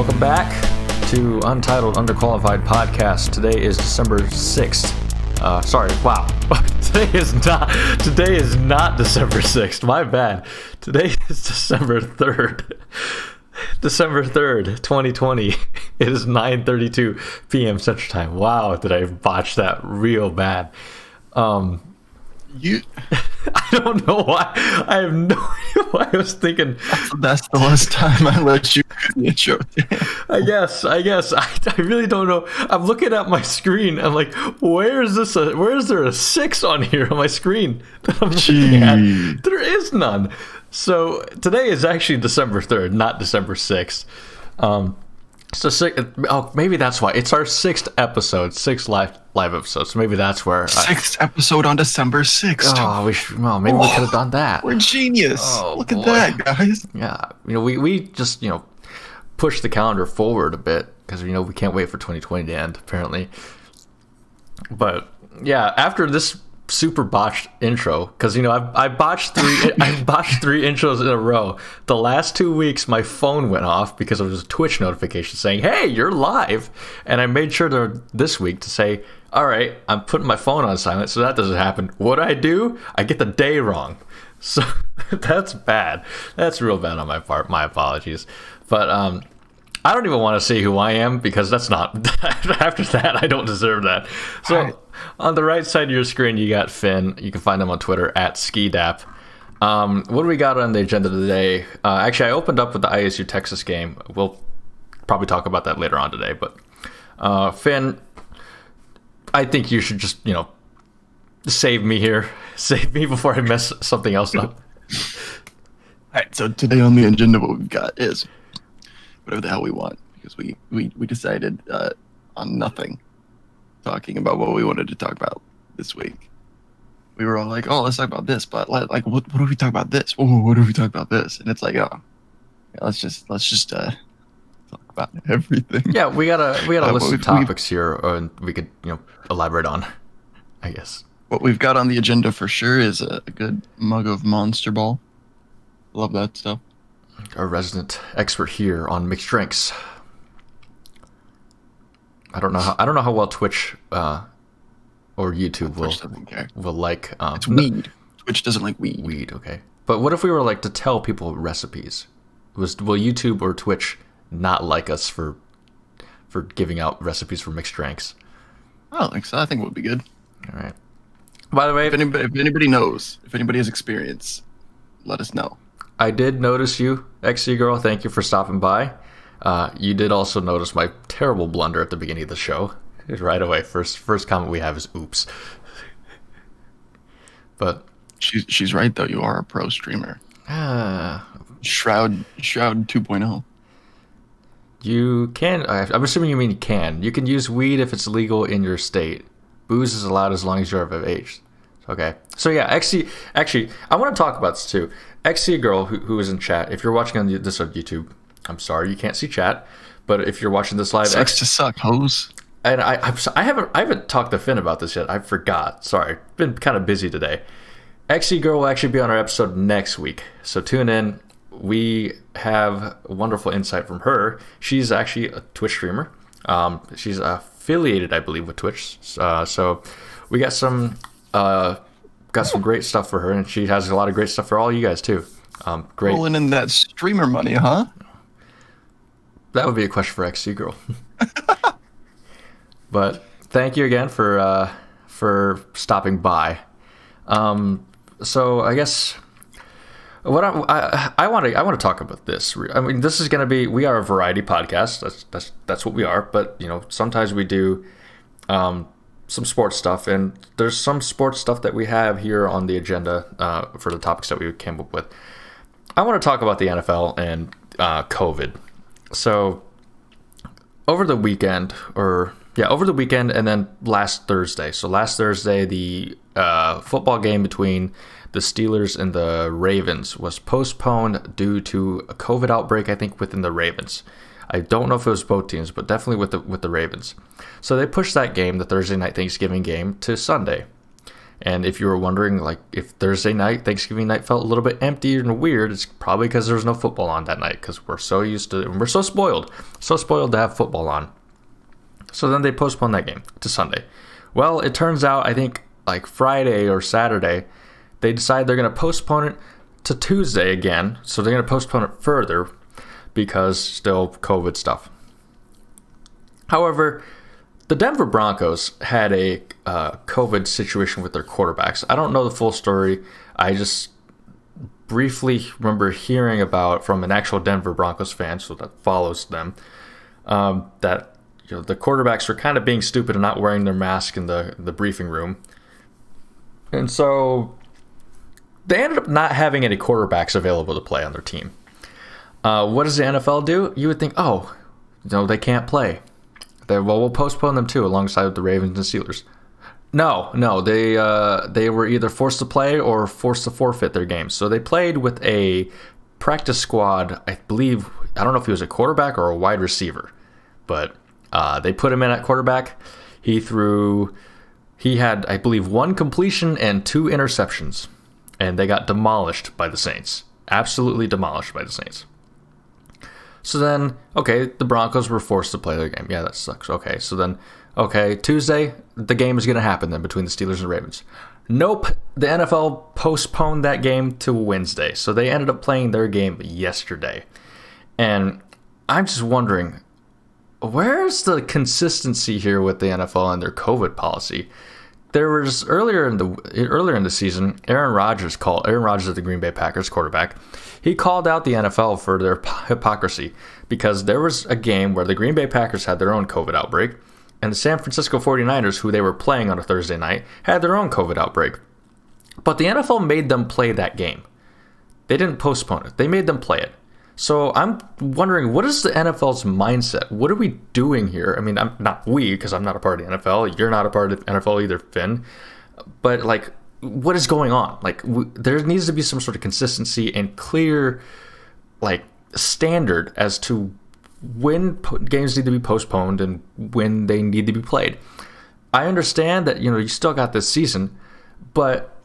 Welcome back to Untitled Underqualified Podcast. Today is December 6th. Today is not December 6th. My bad. Today is December 3rd. December 3rd, 2020. It is 9:32 p.m. Central Time. Wow, did I botch that real bad. I don't know why. I have no idea why I was thinking. That's the last time I let you intro. I guess. I really don't know. I'm looking at my screen. I'm like, where is there a 6 on here on my screen that I'm looking at? There is none. So today is actually December 3rd, not December 6th. Maybe that's why. It's our 6th episode, 6th live episode. So maybe that's where. 6th episode on December 6th. Maybe we could have done that. We're genius. Look at that, guys. Yeah. We just, push the calendar forward a bit because, we can't wait for 2020 to end, apparently. But yeah, after this super botched intro, because I botched three intros in a row. The last 2 weeks my phone went off because it was a Twitch notification saying, hey, you're live, and I made sure this week to say, all right, I'm putting my phone on silent so that doesn't happen. What do? I get the day wrong, so that's bad. That's real bad on my part. My apologies. But I don't even want to say who I am because that's not after that I don't deserve that. So on the right side of your screen, you got Finn. You can find him on Twitter at Skidap. What do we got on the agenda today? Actually, I opened up with the ISU Texas game. We'll probably talk about that later on today. But Finn, I think you should just, save me here. Save me before I mess something else up. All right, so today on the agenda, what we've got is whatever the hell we want, because we decided on nothing, talking about what we wanted to talk about this week. We were all like, oh, let's talk about this, but what if we talk about this? Oh, what if we talk about this? And it's like, oh, yeah, let's just talk about everything. Yeah, we got a list of topics here, and we could elaborate on, I guess. What we've got on the agenda for sure is a good mug of Monster Ball. Love that stuff. Our resident expert here on mixed drinks. I don't know how well Twitch or YouTube will like. It's weed. Twitch doesn't like weed. Weed, okay. But what if we were to tell people recipes? Will YouTube or Twitch not like us for giving out recipes for mixed drinks? I don't think so. I think it would be good. All right. By the way, if anybody knows, if anybody has experience, let us know. I did notice you, XC Girl. Thank you for stopping by. You did also notice my terrible blunder at the beginning of the show. Right away, first comment we have is "oops." But she's right though. You are a pro streamer. Shroud 2.0. You can. I'm assuming you mean you can. You can use weed if it's legal in your state. Booze is allowed as long as you're of age. Okay. So yeah, XC. Actually, I want to talk about this too. XC Girl, who is in chat, if you're watching this on YouTube, I'm sorry you can't see chat, but if you're watching this live, sucks to suck, hoes. And I haven't talked to Finn about this yet. I forgot. Sorry, been kind of busy today. XC Girl will actually be on our episode next week, so tune in. We have wonderful insight from her. She's actually a Twitch streamer. She's affiliated, I believe, with Twitch. So we got some great stuff for her, and she has a lot of great stuff for all you guys too. Great. Rolling in that streamer money, huh? That would be a question for XC Girl. But thank you again for stopping by. So I guess what I want to talk about this. I mean, this is going to be, we are a variety podcast. That's what we are. But sometimes we do some sports stuff, and there's some sports stuff that we have here on the agenda for the topics that we came up with. I want to talk about the NFL and COVID. So over the weekend, and then last Thursday. So last Thursday, the football game between the Steelers and the Ravens was postponed due to a COVID outbreak, I think, within the Ravens. I don't know if it was both teams, but definitely with the Ravens. So they pushed that game, the Thursday night Thanksgiving game, to Sunday. And if you were wondering, like, if Thursday night, Thanksgiving night felt a little bit empty and weird, it's probably because there was no football on that night, because we're so used to, we're so spoiled to have football on. So then they postponed that game to Sunday. Well, it turns out, I think, like Friday or Saturday, they decide they're going to postpone it to Tuesday again. So they're going to postpone it further because still COVID stuff. However, the Denver Broncos had a COVID situation with their quarterbacks. I don't know the full story. I just briefly remember hearing about from an actual Denver Broncos fan, so that follows them, that the quarterbacks were kind of being stupid and not wearing their mask in the briefing room. And so they ended up not having any quarterbacks available to play on their team. What does the NFL do? You would think, they can't play. We'll postpone them too, alongside the Ravens and Steelers. No, they were either forced to play or forced to forfeit their games. So they played with a practice squad, I believe, I don't know if he was a quarterback or a wide receiver, but they put him in at quarterback. He had, I believe, 1 completion and 2 interceptions, and they got demolished by the Saints. Absolutely demolished by the Saints. So then, the Broncos were forced to play their game. Yeah, that sucks. So then, Tuesday, the game is going to happen then between the Steelers and the Ravens. Nope, the NFL postponed that game to Wednesday. So they ended up playing their game yesterday. And I'm just wondering, where's the consistency here with the NFL and their COVID policy? There was earlier in the season, Aaron Rodgers of the Green Bay Packers quarterback, he called out the NFL for their hypocrisy because there was a game where the Green Bay Packers had their own COVID outbreak, and the San Francisco 49ers, who they were playing on a Thursday night, had their own COVID outbreak. But the NFL made them play that game. They didn't postpone it. They made them play it. So I'm wondering, what is the NFL's mindset? What are we doing here? I mean, I'm not because I'm not a part of the NFL. You're not a part of the NFL either, Finn. But, what is going on? There needs to be some sort of consistency and clear, standard as to when games need to be postponed and when they need to be played. I understand that, you still got this season, but,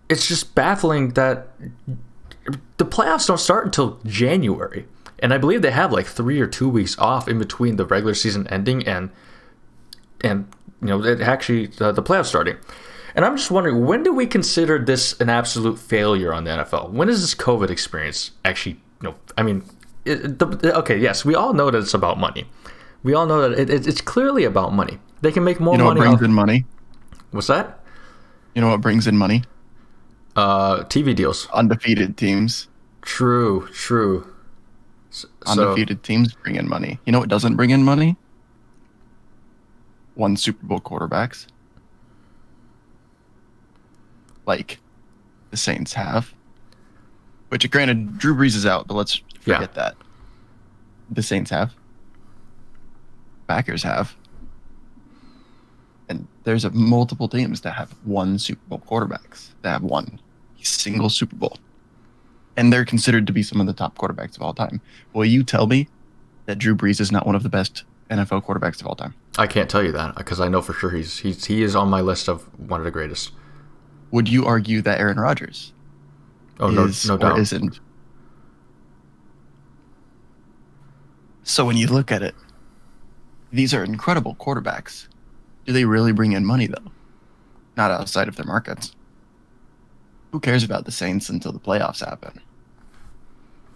it's just baffling that the playoffs don't start until January, and I believe they have 3 or 2 weeks off in between the regular season ending and the playoffs starting. And I'm just wondering, when do we consider this an absolute failure on the NFL? When is this COVID experience actually? Yes, we all know that it's about money. We all know that it's clearly about money. They can make more money. What brings in money? What's that? You know what brings in money? TV deals. Undefeated teams. True. Undefeated teams bring in money. You know what doesn't bring in money? 1 Super Bowl quarterbacks. Like the Saints have. Which, granted, Drew Brees is out, but let's forget that. The Saints have. Packers have. And there's multiple teams that have 1 Super Bowl quarterbacks. That have 1 single Super Bowl. And they're considered to be some of the top quarterbacks of all time. Will you tell me that Drew Brees is not one of the best NFL quarterbacks of all time? I can't tell you that because I know for sure he is on my list of one of the greatest. Would you argue that Aaron Rodgers is no or doubt. isn't? So when you look at it, these are incredible quarterbacks. Do they really bring in money, though? Not outside of their markets. Who cares about the Saints until the playoffs happen?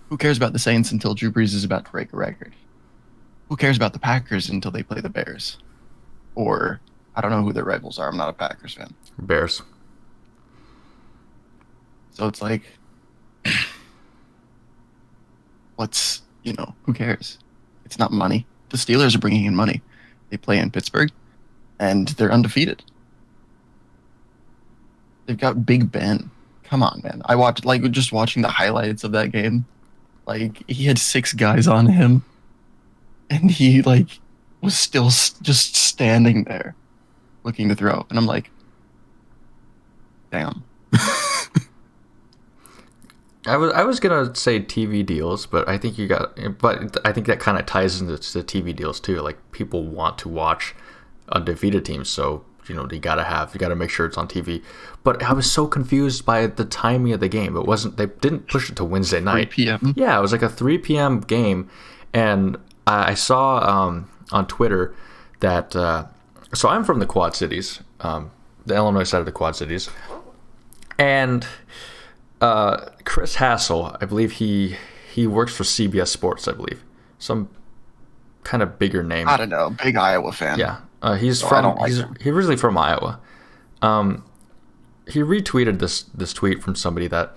Who cares about the Saints until Drew Brees is about to break a record? Who cares about the Packers until they play the Bears? Or, I don't know who their rivals are. I'm not a Packers fan. Bears. So it's who cares? It's not money. The Steelers are bringing in money. They play in Pittsburgh, and they're undefeated. They've got Big Ben. Come on, man. I watched, just watching the highlights of that game. He had 6 guys on him, and he, was still just standing there looking to throw. And I'm like, damn. I was gonna say TV deals, but I think I think that kind of ties into the TV deals too. People want to watch undefeated teams, so you gotta make sure it's on TV. But I was so confused by the timing of the game. They didn't push it to Wednesday night. 3 p.m. Yeah, it was like a 3 p.m. game, and I saw on Twitter that so I'm from the Quad Cities, the Illinois side of the Quad Cities, and Chris Hassel, I believe he works for CBS Sports, I believe, some kind of bigger name. I don't know, big Iowa fan. Yeah, he's originally from Iowa. He retweeted this tweet from somebody that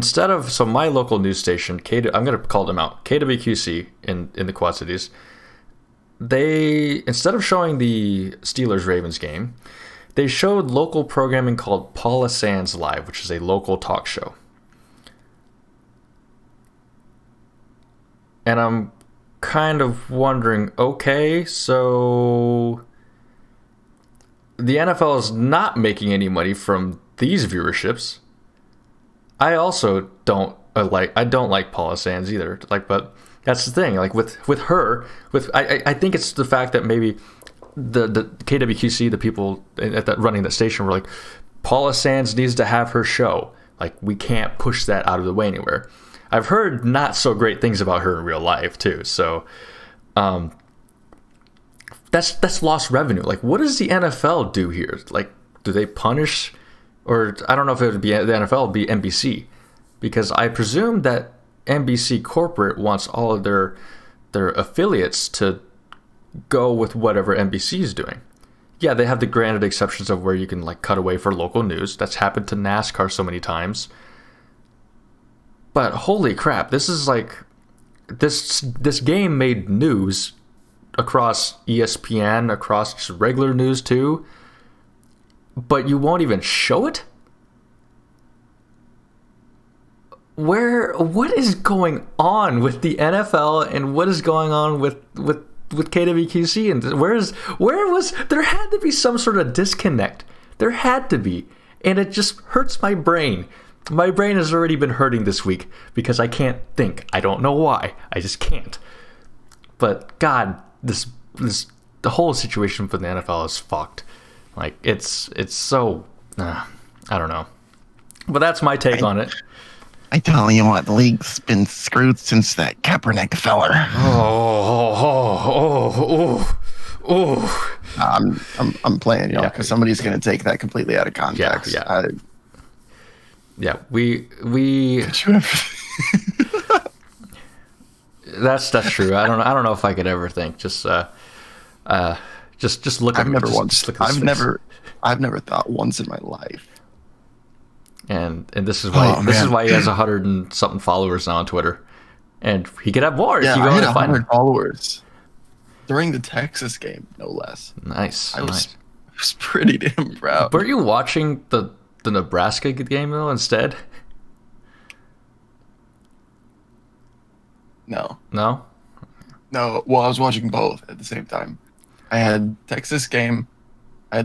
so my local news station, I'm going to call them out, KWQC in the Quad Cities, they, instead of showing the Steelers-Ravens game, they showed local programming called Paula Sands Live, which is a local talk show. And I'm kind of wondering, okay, so the NFL is not making any money from these viewerships. I also don't like Paula Sands either. But that's the thing. Like with her, I think it's the fact that maybe the KWQC, the people at that running that station, were like, Paula Sands needs to have her show. Like, we can't push that out of the way anywhere. I've heard not so great things about her in real life too. So, that's lost revenue. Like, what does the NFL do here? Like, do they punish? Or I don't know if it would be the NFL, it would be NBC, because I presume that NBC corporate wants all of their affiliates to go with whatever NBC is doing. Yeah, they have the granted exceptions of where you can like cut away for local news. That's happened to NASCAR so many times. But holy crap, this is like this game made news across ESPN, across just regular news too. But you won't even show it? What is going on with the NFL, and what is going on with KWQC? And there had to be some sort of disconnect. There had to be. And it just hurts my brain. My brain has already been hurting this week because I can't think. I don't know why. I just can't. But God, the whole situation for the NFL is fucked. Like, it's so, I don't know. But that's my take on it. I tell you what, the league's been screwed since that Kaepernick feller. I'm playing, y'all, because somebody's going to take that completely out of context. Yeah, we. That's true. I don't know if I could ever think. Just look at I've never thought once in my life. And this is why he has 100 and something followers now on Twitter, and he could have more. Yeah, if you go I had 100 followers during the Texas game, no less. Nice. I was pretty damn proud. Were you watching the Nebraska game though instead? No. No. Well, I was watching both at the same time. I had the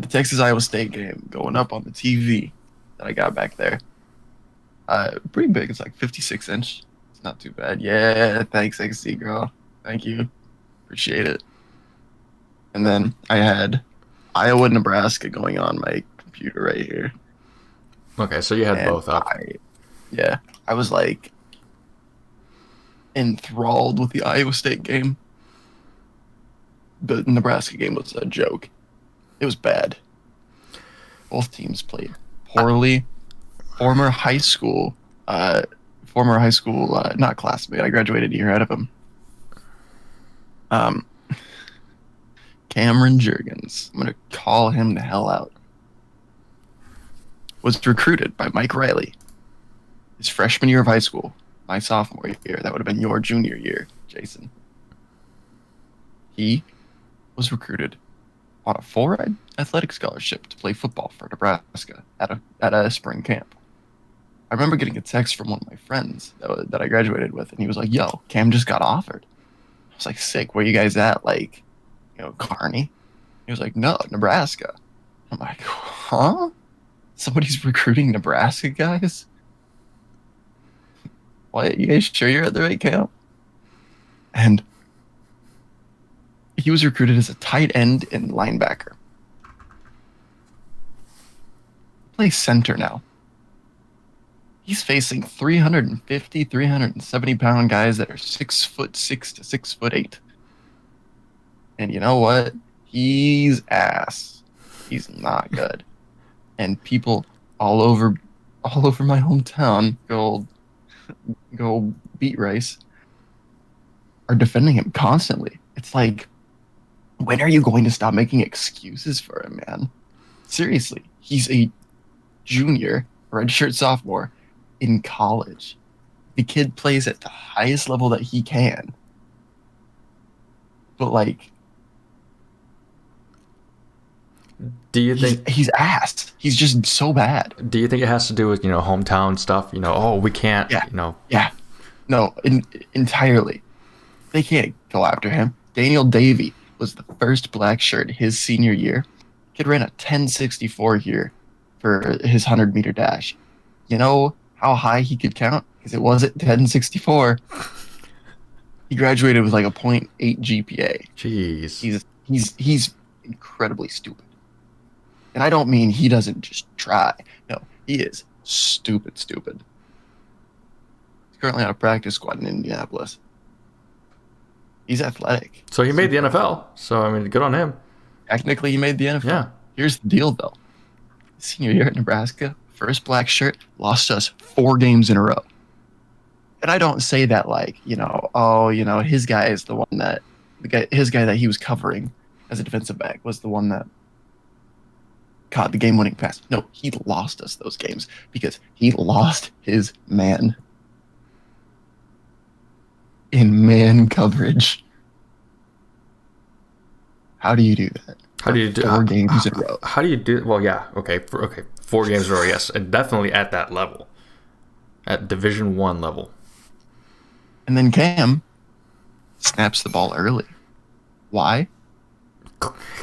Texas Iowa State game going up on the TV that I got back there. Pretty big. It's like 56-inch. It's not too bad. Yeah, thanks, XC girl. Thank you. Appreciate it. And then I had Iowa, Nebraska going on my computer right here. Okay, so you had both up. I was like enthralled with the Iowa State game. The Nebraska game was a joke. It was bad. Both teams played poorly. Former high school, not classmate. I graduated a year out of him. Cameron Jurgens. I'm gonna call him the hell out. Was recruited by Mike Riley his freshman year of high school. My sophomore year. That would have been your junior year, Jason. He was recruited on a full-ride athletic scholarship to play football for Nebraska at a spring camp. I remember getting a text from one of my friends that I graduated with, and he was like, "Yo, Cam just got offered." I was like, "Sick. Where you guys at? Like, Kearney?" He was like, "No, Nebraska." I'm like, "Huh? Somebody's recruiting Nebraska guys? What? You guys sure you're at the right camp?" And he was recruited as a tight end and linebacker. plays center now. He's facing 350, 370-pound guys that are 6'6" to 6'8". And you know what? He's ass. He's not good. And people all over my hometown, go beat Rice, are defending him constantly. It's like, when are you going to stop making excuses for him, man? Seriously, he's a junior, redshirt sophomore in college. The kid plays at the highest level that he can. But like, do you think he's ass? He's just so bad. Do you think it has to do with, hometown stuff? Oh, we can't, Yeah. No, entirely. They can't go after him. Daniel Davey was the first black shirt his senior year. Kid ran a 10.64 here for his 100-meter dash. You know how high he could count? Because it wasn't 10.64. He graduated with like a 0.8 GPA. Jeez. He's incredibly stupid. And I don't mean he doesn't just try. No, he is stupid. He's currently on a practice squad in Indianapolis. He's athletic. So he made the NFL. So, I mean, good on him. Technically, he made the NFL. Yeah. Here's the deal, though. Senior year at Nebraska, first black shirt, lost us 4 games in a row. And I don't say that like, his guy is the one that, his guy that he was covering as a defensive back was the one that caught the game-winning pass. No, he lost us those games because he lost his man in man coverage. How do you do that? How do you do 4 games in a row? How do you do? Well, yeah, okay, 4 games in a row, yes, and definitely at that level, at Division I level. And then Cam snaps the ball early. Why?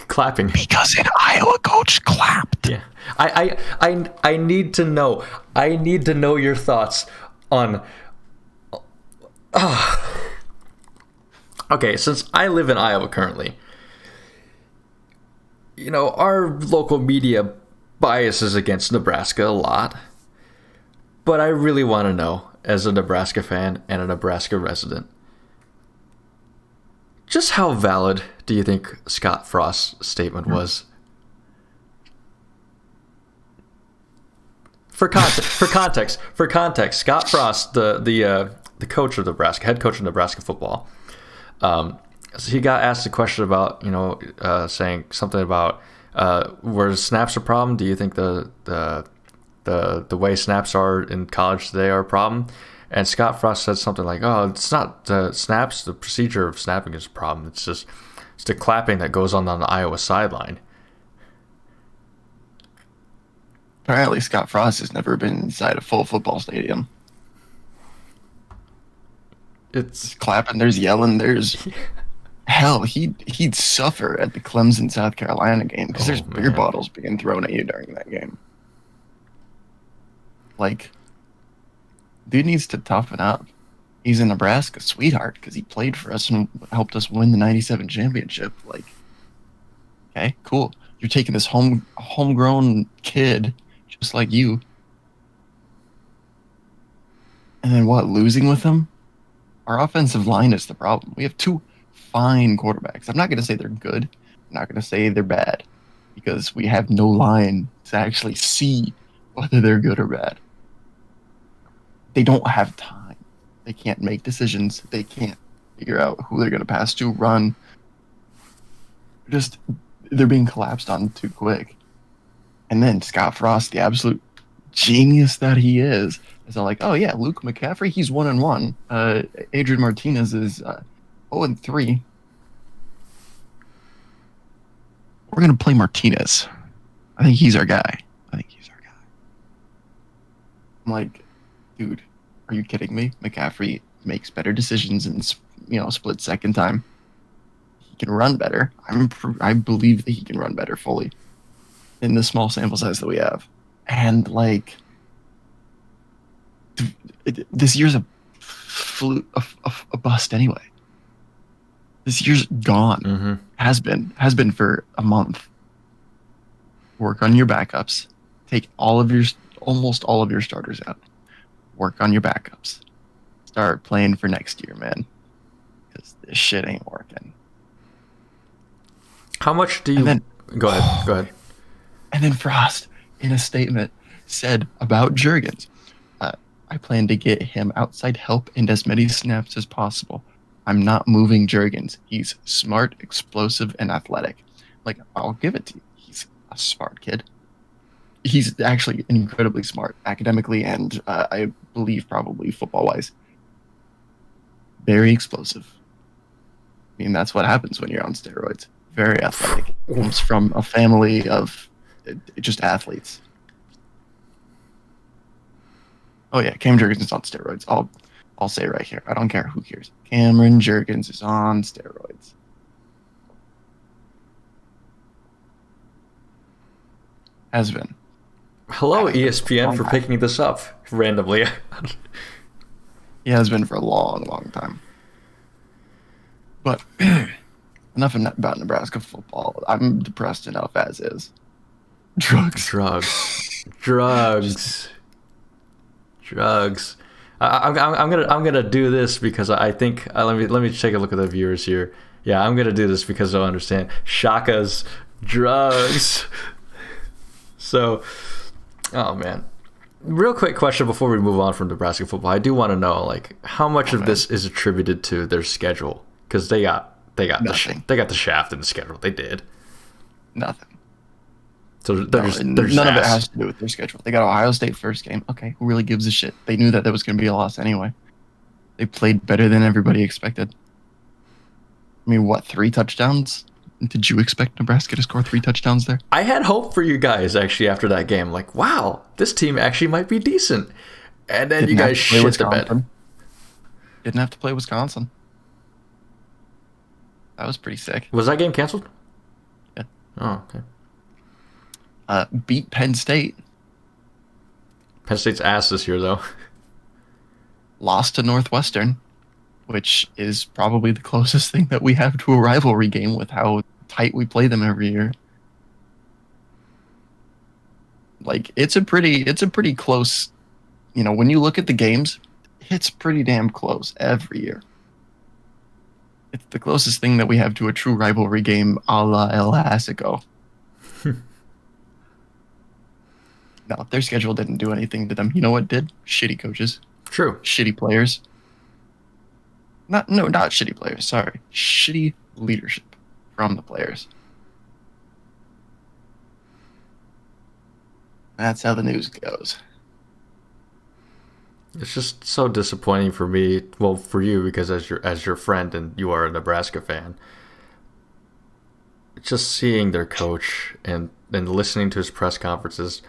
Clapping. Because an Iowa coach clapped. Yeah, I need to know. I need to know your thoughts on. Okay, since I live in Iowa currently, our local media biases against Nebraska a lot. But I really want to know, as a Nebraska fan and a Nebraska resident, just how valid do you think Scott Frost's statement was? For context, Scott Frost, the coach of Nebraska, head coach of Nebraska football, so he got asked a question about, saying something about were snaps a problem? Do you think the way snaps are in college today are a problem? And Scott Frost said something like, "Oh, it's not the snaps. The procedure of snapping is a problem. It's the clapping that goes on the Iowa sideline." Apparently, Scott Frost has never been inside a full football stadium. It's clapping. There's yelling. There's hell. He'd suffer at the Clemson, South Carolina game because there's beer bottles being thrown at you during that game. Like, dude needs to toughen up. He's a Nebraska sweetheart because he played for us and helped us win the '97 championship. Like, okay, cool. You're taking this homegrown kid just like you, and then what? Losing with him? Our offensive line is the problem. We have 2 fine quarterbacks. I'm not going to say they're good. I'm not going to say they're bad because we have no line to actually see whether they're good or bad. They don't have time. They can't make decisions. They can't figure out who they're going to pass to, run. They're being collapsed on too quick. And then Scott Frost, the absolute genius that he is like, oh yeah, Luke McCaffrey, he's 1-1. Adrian Martinez is 0-3. We're going to play Martinez. I think he's our guy. I'm like, dude, are you kidding me? McCaffrey makes better decisions in split second time. He can run better. I believe that he can run better fully in the small sample size that we have. And like, this year's a bust anyway. This year's gone. Mm-hmm. Has been for a month. Work on your backups. take almost all of your starters out. Work on your backups. Start playing for next year, man. Because this shit ain't working. How much do you... Go ahead. And then Frost, in a statement, said about Jurgens, I plan to get him outside help and as many snaps as possible. I'm not moving Jurgens. He's smart, explosive, and athletic. Like, I'll give it to you. He's a smart kid. He's actually incredibly smart, academically and I believe probably football-wise. Very explosive. I mean, that's what happens when you're on steroids. Very athletic. Comes from a family of just athletes. Oh yeah, Cam Jurgens is on steroids. I'll say right here. I don't care who cares. Cameron Jurgens is on steroids. Has been. Hello, ESPN, for picking this up randomly. He has been for a long, long time. But enough about Nebraska football. I'm depressed enough as is. Drugs. I'm gonna do this because I think let me take a look at the viewers here. Yeah, I'm gonna do this because they'll understand. Shaka's drugs. So, oh man. Real quick question before we move on from Nebraska football. I do want to know, like, how much of this is attributed to their schedule? Because they got the shaft in the schedule. They did nothing. So they're none of it has to do with their schedule. They got Ohio State first game. Okay, who really gives a shit? They knew that was going to be a loss anyway. They played better than everybody expected. I mean, what, 3 touchdowns? Did you expect Nebraska to score 3 touchdowns there? I had hope for you guys, actually, after that game. Like, wow, this team actually might be decent. And then you guys shit the bed. Didn't have to play Wisconsin. That was pretty sick. Was that game canceled? Yeah. Oh, okay. Beat Penn State. Penn State's ass this year, though. Lost to Northwestern, which is probably the closest thing that we have to a rivalry game with how tight we play them every year. Like, it's a pretty close, when you look at the games, it's pretty damn close every year. It's the closest thing that we have to a true rivalry game a la El Clasico. No, their schedule didn't do anything to them. You know what did? Shitty coaches. True. Shitty players. Not shitty players, sorry. Shitty leadership from the players. That's how the news goes. It's just so disappointing for me. Well, for you, because as your friend and you are a Nebraska fan, just seeing their coach and listening to his press conferences,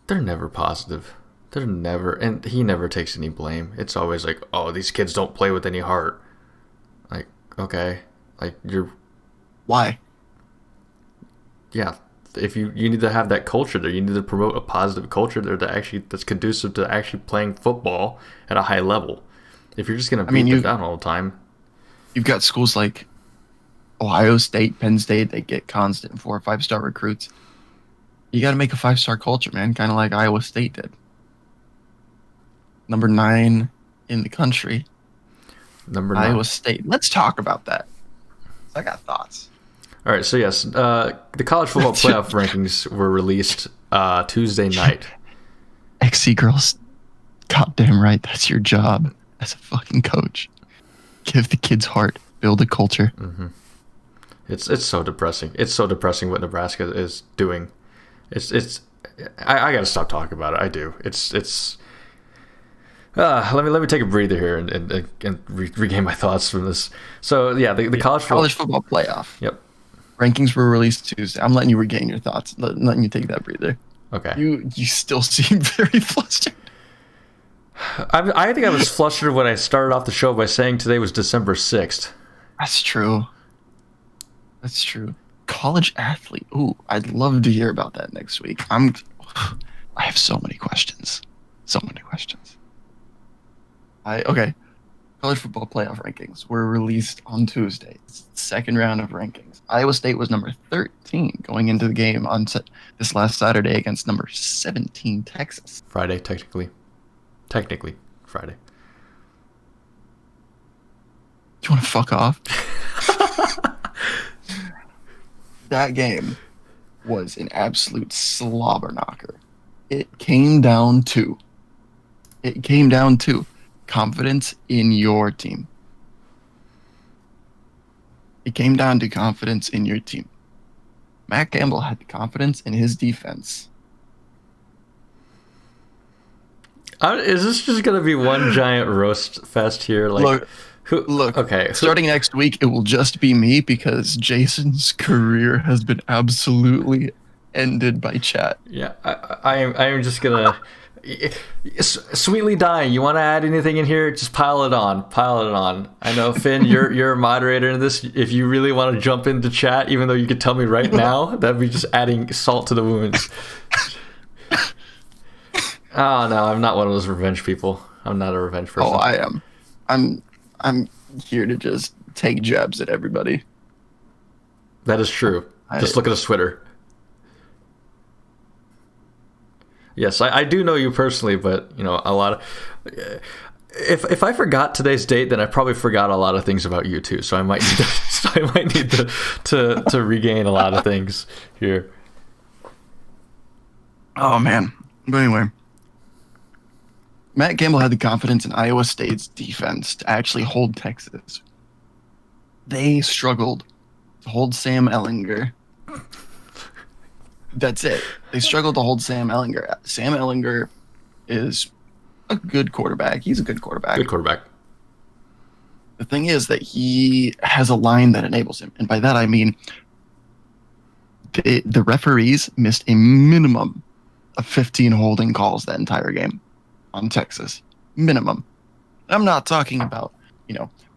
they're never positive. And he never takes any blame. It's always like, oh, these kids don't play with any heart. Like, okay, like why? Yeah. If you need to have that culture there, you need to promote a positive culture there that's conducive to actually playing football at a high level. If you're just going to beat them down all the time. You've got schools like Ohio State, Penn State, they get constant 4 or 5-star recruits. You got to make a 5-star culture, man, kind of like Iowa State did. Number 9 in the country. Number 9. Iowa State. Let's talk about that. I got thoughts. All right, so yes, the college football playoff rankings were released Tuesday night. XC girls, goddamn right, that's your job as a fucking coach. Give the kids heart, build a culture. Mm-hmm. It's so depressing. It's so depressing what Nebraska is doing. I gotta stop talking about it. I do. Let me take a breather here and regain my thoughts from this. So yeah, the college football playoff. Yep. Rankings were released Tuesday. I'm letting you regain your thoughts. Letting you take that breather. Okay. You still seem very flustered. I think I was flustered when I started off the show by saying today was December 6th. That's true. College athlete. Ooh, I'd love to hear about that next week. I have so many questions. Okay. College football playoff rankings were released on Tuesday. second round of rankings. Iowa State was number 13 going into the game on this last Saturday against number 17 Texas. Friday, technically. Technically, Friday. Do you want to fuck off? That game was an absolute slobber knocker. It came down to confidence in your team. It came down to confidence in your team. Matt Campbell had the confidence in his defense. Is this just going to be one giant roast fest here? Like, Look, okay. Starting next week, it will just be me because Jason's career has been absolutely ended by chat. Yeah, I am just gonna sweetly dying. You want to add anything in here? Just pile it on. I know, Finn, you're a moderator in this. If you really want to jump into chat, even though you could tell me right now, that'd be just adding salt to the wounds. Oh no, I'm not one of those revenge people. I'm not a revenge person. Oh, I am. I'm here to just take jabs at everybody. That is true. Just look at his Twitter. Yes, I do know you personally, but you know a lot of. If I forgot today's date, then I probably forgot a lot of things about you too. So I might need to regain a lot of things here. Oh man. But anyway, Matt Campbell had the confidence in Iowa State's defense to actually hold Texas. They struggled to hold Sam Ehlinger. That's it. They struggled to hold Sam Ehlinger. Sam Ehlinger is a good quarterback. He's a good quarterback. Good quarterback. The thing is that he has a line that enables him. And by that I mean the referees missed a minimum of 15 holding calls that entire game on Texas. Minimum. I'm not talking about,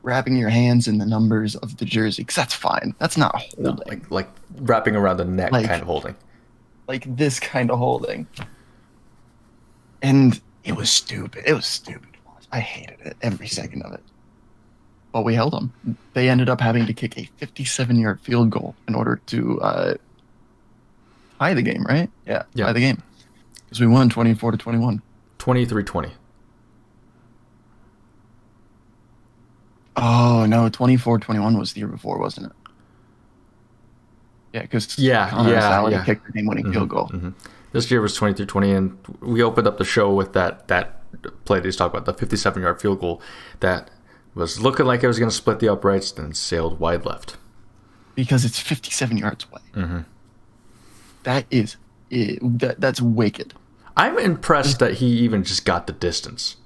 wrapping your hands in the numbers of the jersey, because that's fine. That's not holding. No, like wrapping around the neck kind of holding. Like this kind of holding. And it was stupid. It was stupid to watch. I hated it, every second of it. But we held them. They ended up having to kick a 57-yard field goal in order to tie the game, right? Yeah, tie the game. Because we won 24-21. 23-20. Oh, no, 24-21 was the year before, wasn't it? Yeah, because Connor kicked the game-winning field goal. Mm-hmm. This year was 23-20, and we opened up the show with that play that he's talking about, the 57-yard field goal that was looking like it was going to split the uprights, then sailed wide left. Because it's 57 yards away. Mm-hmm. That's wicked. I'm impressed that he even just got the distance.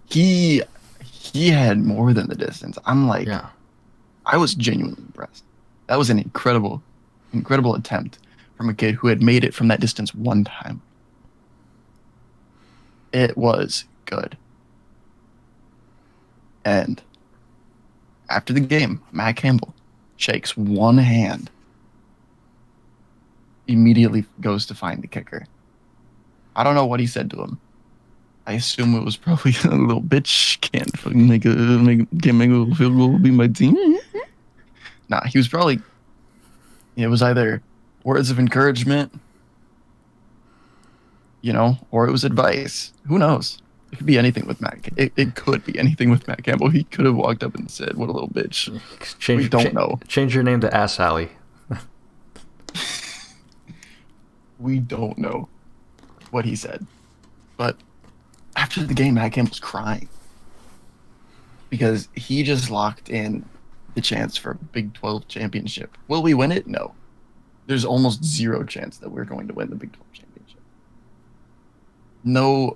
He had more than the distance. I'm like, I was genuinely impressed. That was an incredible attempt from a kid who had made it from that distance one time. It was good. And after the game, Matt Campbell shakes one hand, immediately goes to find the kicker. I don't know what he said to him. I assume it was probably a little bitch can't make a little field goal, be my team. Nah, he was probably. It was either words of encouragement, or it was advice. Who knows? It could be anything with Matt. It could be anything with Matt Campbell. He could have walked up and said, "What a little bitch." We don't know. Change your name to Ass Alley. We don't know what he said, but after the game, Matt Campbell's crying because he just locked in the chance for a Big 12 championship. Will we win it? No. There's almost zero chance that we're going to win the Big 12 championship. No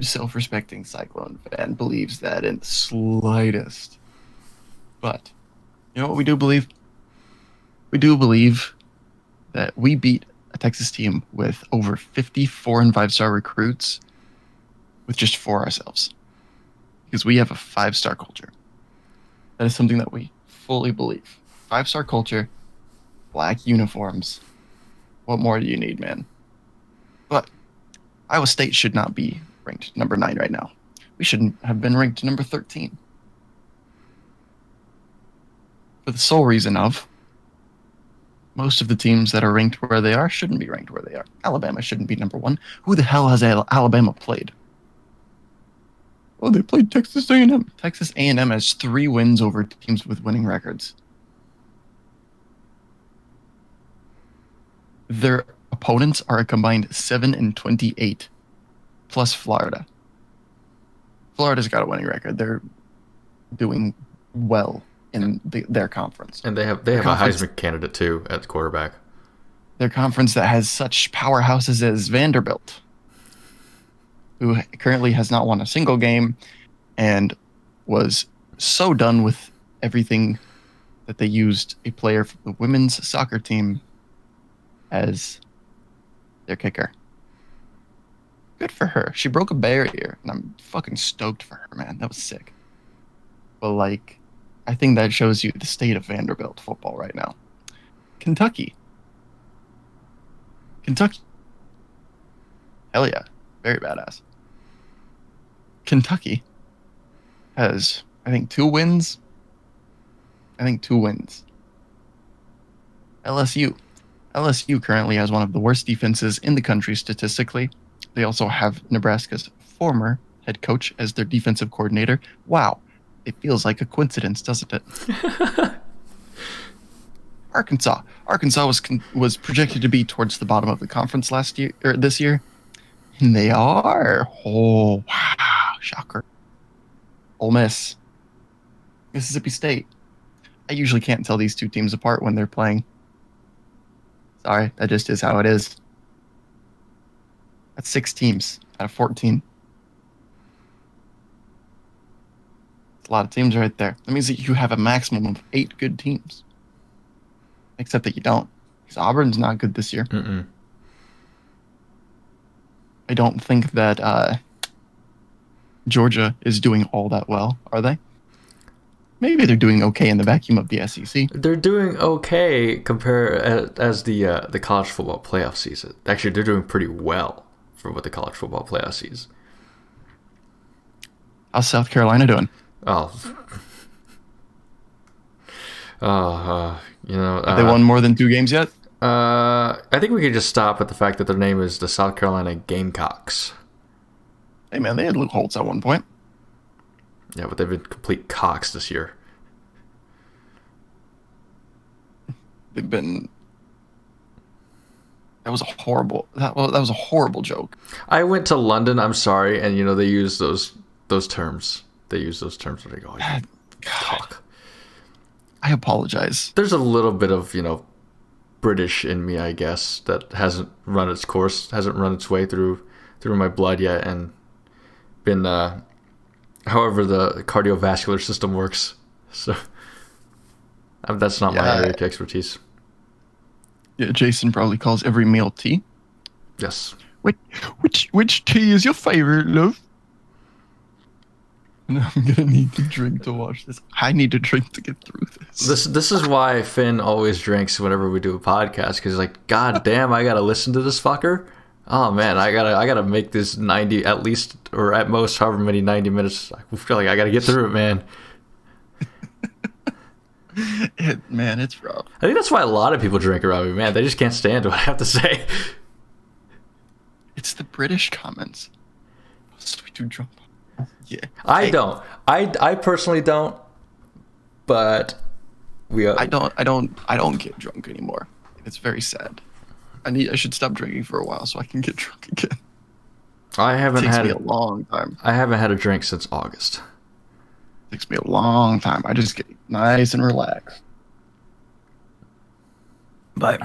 self-respecting Cyclone fan believes that in the slightest. But you know what we do believe? We do believe that we beat a Texas team with over 50 4- and 5-star recruits with just 4 ourselves. Because we have a 5-star culture. That is something that we fully believe. 5-star culture, black uniforms. What more do you need, man? But Iowa State should not be ranked number 9 right now. We shouldn't have been ranked number 13. for the sole reason of most of the teams that are ranked where they are shouldn't be ranked where they are. Alabama shouldn't be number one. Who the hell has Alabama played? Oh, they played Texas A&M. Texas A&M has 3 wins over teams with winning records. Their opponents are a combined 7-28, plus Florida. Florida's got a winning record. They're doing well in their conference. And they have a Heisman candidate too at the quarterback. Their conference that has such powerhouses as Vanderbilt, who currently has not won a single game and was so done with everything that they used a player from the women's soccer team as their kicker. Good for her. She broke a barrier, and I'm fucking stoked for her, man. That was sick. But, like, I think that shows you the state of Vanderbilt football right now. Kentucky. Hell yeah. Very badass. Kentucky has, I think, 2 wins. LSU currently has one of the worst defenses in the country statistically. They also have Nebraska's former head coach as their defensive coordinator. Wow. It feels like a coincidence, doesn't it? Arkansas was projected to be towards the bottom of the conference this year. And they are. Oh, wow. Shocker. Ole Miss. Mississippi State. I usually can't tell these two teams apart when they're playing. Sorry, that just is how it is. That's 6 teams out of 14. That's a lot of teams right there. That means that you have a maximum of 8 good teams. Except that you don't. Because Auburn's not good this year. Mm-mm. I don't think that Georgia is doing all that well, are they? Maybe they're doing okay in the vacuum of the SEC. They're doing okay as the college football playoff season. Actually, they're doing pretty well for what the college football playoff sees. How's South Carolina doing? Have they won more than 2 games yet? I think we could just stop at the fact that their name is the South Carolina Gamecocks. Hey man, they had Luke Holtz at one point. Yeah, but they've been complete cocks this year. They've been. That was a horrible joke. I went to London. I'm sorry, and they use those terms. They use those terms when they go. Cock. I apologize. There's a little bit of British in me, I guess, that hasn't run its course, hasn't run its way through my blood yet, and been. However, the cardiovascular system works. So that's not my area of expertise. Yeah, Json probably calls every meal tea. Yes. Which tea is your favorite, love? I'm gonna need to drink to watch this. I need to drink to get through this. This is why Finn always drinks whenever we do a podcast, because like, god damn, I gotta listen to this fucker. Oh man, I gotta make this 90 at least, or at most however many 90 minutes. I feel like I gotta get through it, man. It's rough. I think that's why a lot of people drink around me, man. They just can't stand what I have to say. It's the British comments. Sweet too drunk. Yeah. I don't. I personally don't. But I don't get drunk anymore. It's very sad. I should stop drinking for a while so I can get drunk again. It takes me a long time. I haven't had a drink since August. It takes me a long time. I just get nice and relaxed. But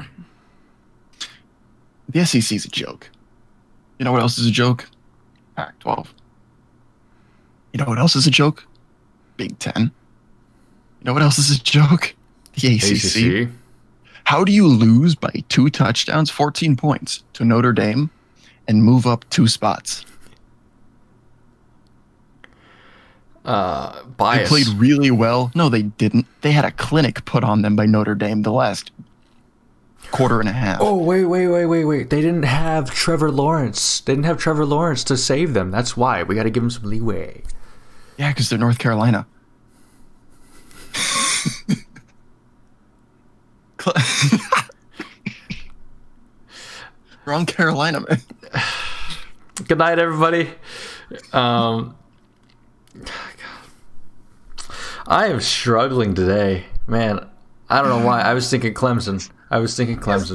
the SEC is a joke. You know what else is a joke? Pac-12. You know what else is a joke? Big Ten. You know what else is a joke? The ACC. How do you lose by 2 touchdowns, 14 points to Notre Dame and move up 2 spots? Bias. They played really well. No, they didn't. They had a clinic put on them by Notre Dame the last quarter and a half. Oh, wait. They didn't have Trevor Lawrence. They didn't have Trevor Lawrence to save them. That's why. We got to give them some leeway. Yeah, because they're North Carolina. Wrong Carolina, man. Good night, everybody. I am struggling today, man. I don't know why. I was thinking Clemson.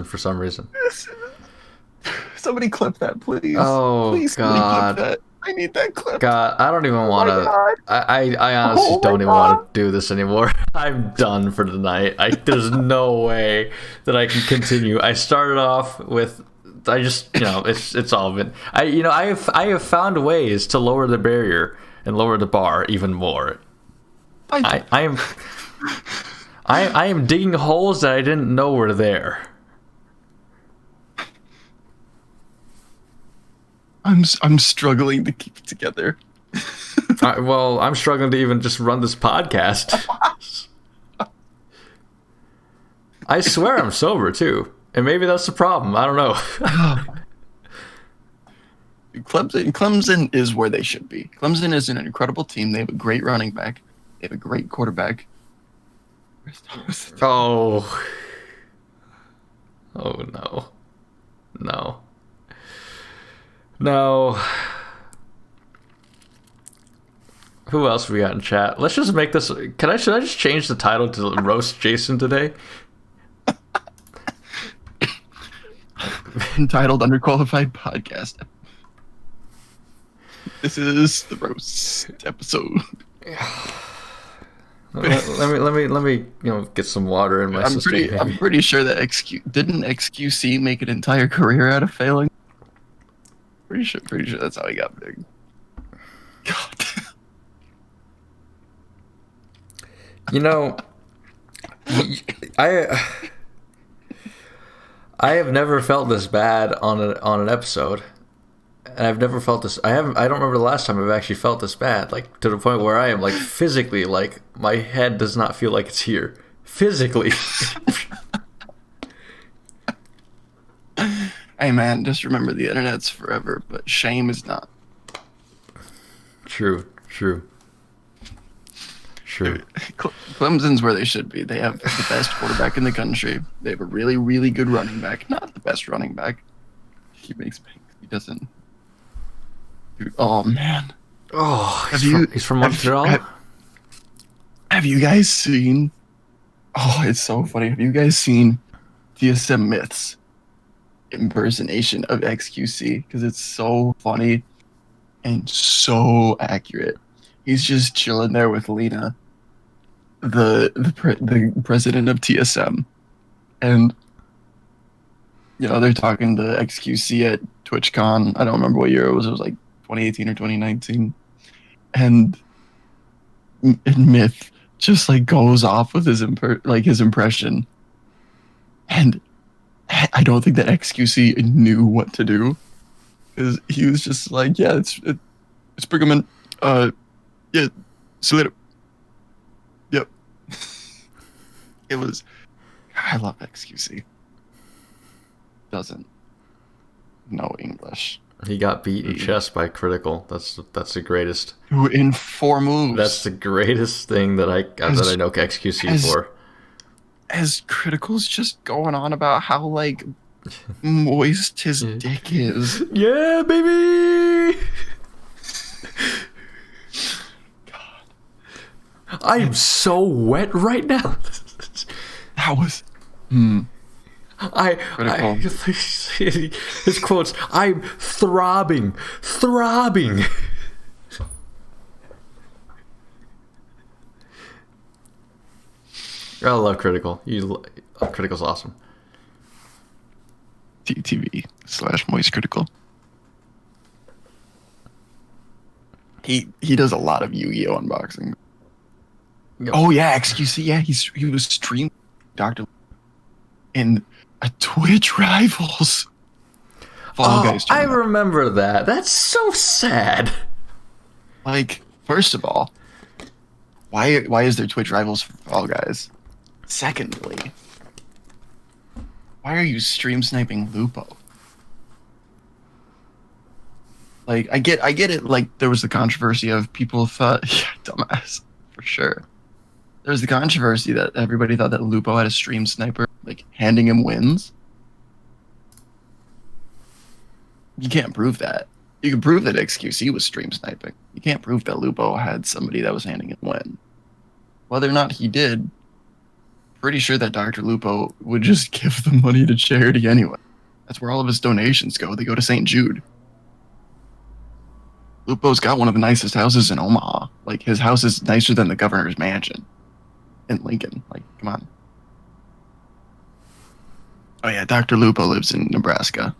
For some reason. Somebody clip that, please. Oh, please, God. Clip that. I need that clip. God, I don't even want to. I honestly don't even want to do this anymore. I'm done for tonight. There's no way that I can continue. I started off with. I just, it's all been. I have found ways to lower the barrier and lower the bar even more. I am digging holes that I didn't know were there. I'm struggling to keep it together. I'm struggling to even just run this podcast. I swear I'm sober too, and maybe that's the problem. I don't know. Clemson is where they should be. Clemson is an incredible team. They have a great running back. They have a great quarterback. Oh no. Who else we got in chat? Let's just make this. Should I just change the title to roast Json today? Entitled Underqualified Podcast. This is the roast episode. let me get some water in my system. I'm pretty sure that didn't XQC make an entire career out of failing. Pretty sure that's how he got big. God. I have never felt this bad on an episode, and I've never felt this. I don't remember the last time I've actually felt this bad, like to the point where I am like physically, like my head does not feel like it's here physically. Hey man, just remember the internet's forever, but shame is not. True. Clemson's where they should be. They have the best quarterback in the country. They have a really, really good running back. Not the best running back. He doesn't. Dude, oh man. Oh, he's from Montreal. Have you guys seen? Oh, it's so funny. Have you guys seen TSM Myth's impersonation of XQC? Because it's so funny and so accurate. He's just chilling there with Lena, the president of TSM, and they're talking to XQC at TwitchCon. I don't remember what year it was. It was like 2018 or 2019, and Myth just like goes off with his impression, and I don't think that XQC knew what to do, because he was just like, yeah, it's Brigham. Yeah, so yep. It was. I love XQC. Doesn't know English. He got beat in chess by Critical. That's the greatest. In 4 moves. That's the greatest thing that I know XQC for. As Critical's just going on about how like moist his dick is. Yeah, baby. I am so wet right now. That was. His quotes. I'm throbbing. I love Critical. Critical's awesome. TTV/Moist Critical. He does a lot of Yu-Gi-Oh unboxing. Oh yeah, XQC. Yeah, he was streaming Dr. in a Twitch Rivals. Fall Guys I remember that. That's so sad. Like, first of all, why is there Twitch Rivals for Fall Guys? Secondly, why are you stream sniping Lupo? Like, I get it. Like, there was the controversy of people thought, yeah, dumbass, for sure. There was the controversy that everybody thought that Lupo had a stream sniper like handing him wins. You can't prove that. You can prove that XQC was stream sniping. You can't prove that Lupo had somebody that was handing him win. Whether or not he did, pretty sure that Dr. Lupo would just give the money to charity anyway. That's where all of his donations go. They go to St. Jude. Lupo's got one of the nicest houses in Omaha. Like, his house is nicer than the governor's mansion in Lincoln. Like, come on. Oh yeah, Dr. Lupo lives in Nebraska.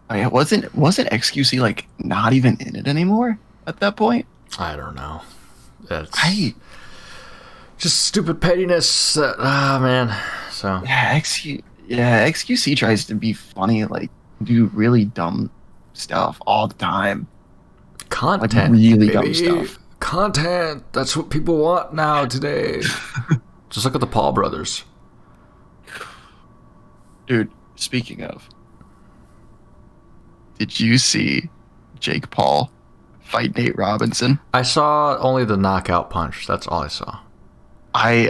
Oh yeah, wasn't XQC like not even in it anymore at that point? I don't know. That's just stupid pettiness. Man. So yeah, XQC tries to be funny, like do really dumb stuff all the time. Content, like really baby. Dumb stuff. Content. That's what people want now today. Just look at the Paul brothers. Dude, speaking of, did you see Jake Paul fight Nate Robinson? I saw only the knockout punch. That's all I saw.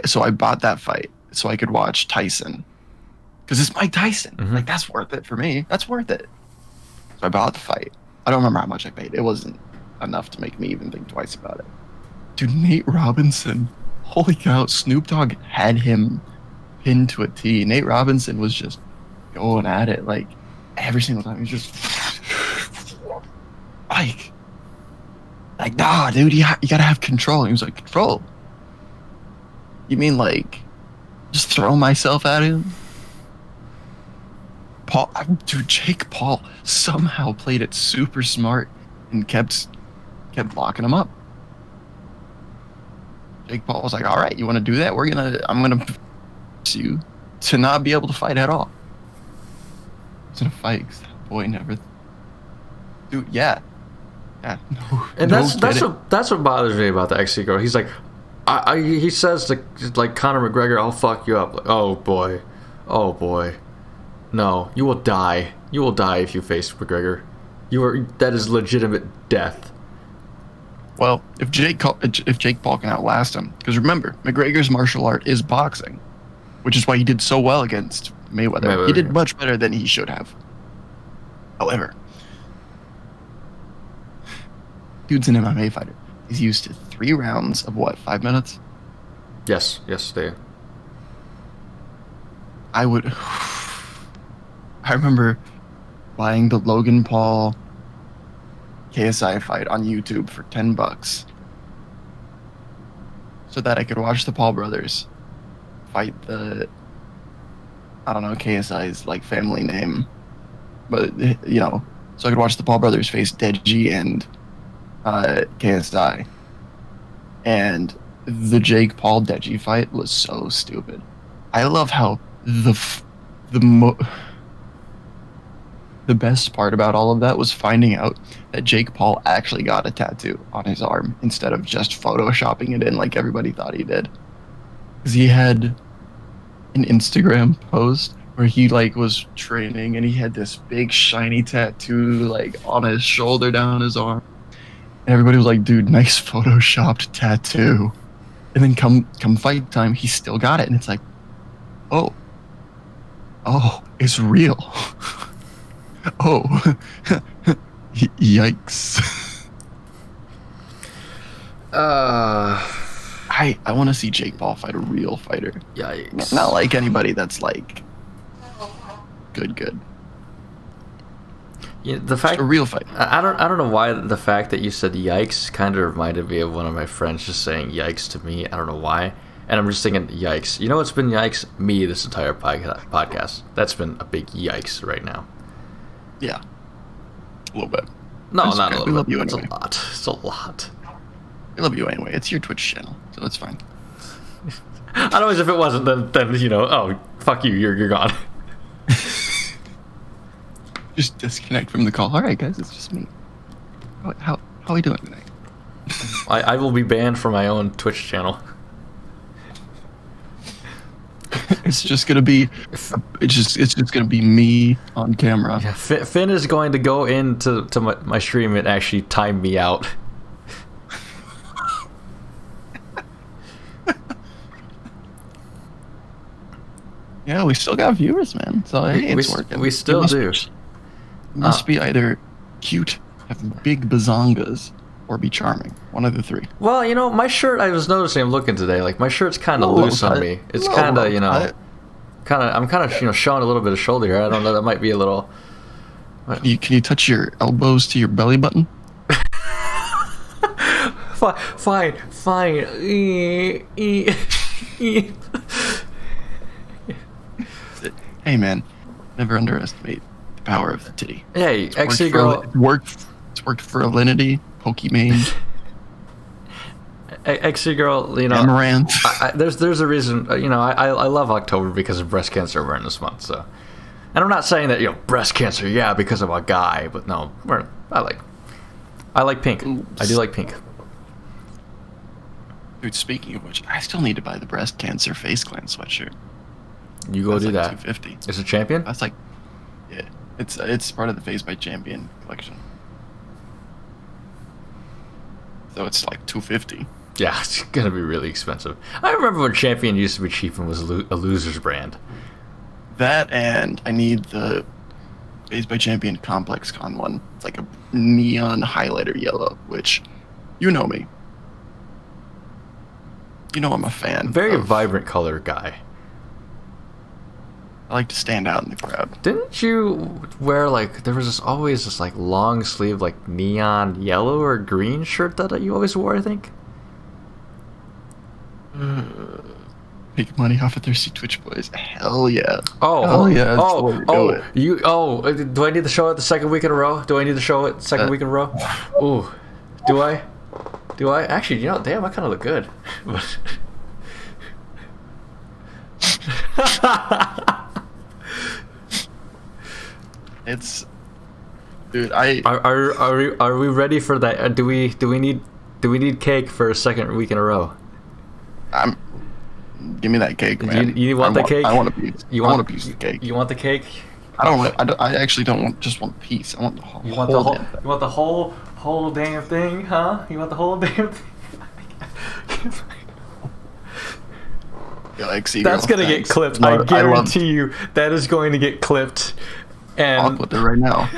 So I bought that fight so I could watch Tyson. Because it's Mike Tyson. Mm-hmm. Like, that's worth it for me. That's worth it. So I bought the fight. I don't remember how much I paid. It wasn't enough to make me even think twice about it. Dude, Nate Robinson. Holy cow. Snoop Dogg had him pinned to a T. Nate Robinson was just going at it like every single time. He was just like, nah, dude, you gotta have control. He was like, control? You mean like just throw myself at him? Jake Paul somehow played it super smart and kept locking him up. Jake Paul was like, all right, you want to do that? I'm gonna force you to not be able to fight at all. It's gonna fight because that boy never. Dude, yeah. No, and that's what bothers me about the XC girl. He's like, he says to like Conor McGregor, "I'll fuck you up." Like, oh boy, no, you will die. You will die if you face McGregor. That is legitimate death. Well, if Jake Paul can outlast him, because remember, McGregor's martial art is boxing, which is why he did so well against Mayweather. He did much better than he should have. However, dude's an MMA fighter. He's used to 3 rounds of what, 5 minutes? Yes, they. I remember buying the Logan Paul KSI fight on YouTube for $10 so that I could watch the Paul brothers fight I don't know KSI's like family name, but so I could watch the Paul brothers face Deji and KSI. And the Jake Paul Deji fight was so stupid. I love how the best part about all of that was finding out that Jake Paul actually got a tattoo on his arm instead of just photoshopping it in like everybody thought he did. Because he had an Instagram post where he like was training and he had this big shiny tattoo like on his shoulder down his arm. And everybody was like, dude, nice photoshopped tattoo. And then come fight time, he still got it. And it's like, oh, it's real. Oh, yikes. I want to see Jake Paul fight a real fighter. Yikes. Not like anybody that's like good. Yeah, the fact a real fight. I don't know why the fact that you said yikes kind of reminded me of one of my friends just saying yikes to me. I don't know why. And I'm just thinking yikes. You know what's been yikes? Me this entire podcast. That's been a big yikes right now. Yeah. A little bit. No, not a little bit. We love you anyway. anyway. It's a lot. We love you anyway. It's your Twitch channel, so that's fine. Otherwise, if it wasn't, then oh, fuck you, you're gone. Just disconnect from the call. All right, guys, it's just me. How are we doing tonight? I will be banned from my own Twitch channel. It's just gonna be me on camera. Yeah, Finn is going to go into my stream and actually time me out. Yeah, we still got viewers, man. So hey, it's working. We still do. Must be either cute, have big bazongas, or be charming. One of the three. Well, my shirt. I was noticing. I'm looking today. Like my shirt's kind of loose on me. It's kind of I'm kind of showing a little bit of shoulder here. I don't know. That might be a little. Can you touch your elbows to your belly button? Fine. Hey man, never underestimate the power of the titty. Hey, XC girl. It's worked for Alinity, Pokimane. XC girl, Amaranth. there's a reason. I love October because of breast cancer awareness month. So, and I'm not saying that breast cancer, because of a guy, but no, I like pink. Oops. I do like pink. Dude, speaking of which, I still need to buy the breast cancer Face Clan sweatshirt. You go do that. $250. It's a champion? That's like, yeah, it's part of the Face by Champion collection. So it's like $250. Yeah, it's gonna be really expensive. I remember when Champion used to be cheap and was a loser's brand. That, and I need the Face by Champion Complex Con one. It's like a neon highlighter yellow, which, you know me. I'm a fan. Very vibrant color guy. I like to stand out in the crowd. Didn't you wear there was always this long sleeve neon yellow or green shirt that you always wore, I think? Make money off of Thirsty Twitch Boys. Hell yeah. Oh yeah. Do I need to show it the second week in a row? Do I need to show it the second week in a row? Ooh. Do I? Actually, damn, I kind of look good. It's, dude. Are we ready for that? Do we need cake for a second week in a row? Give me that cake, man. You want the cake? I want a piece. I want a piece of cake. You want the cake? I actually don't just want a piece. I want the whole. You want the whole damn thing, huh? You want the whole damn thing? That's gonna get clipped. I guarantee you that is going to get clipped. And I'll put it right now.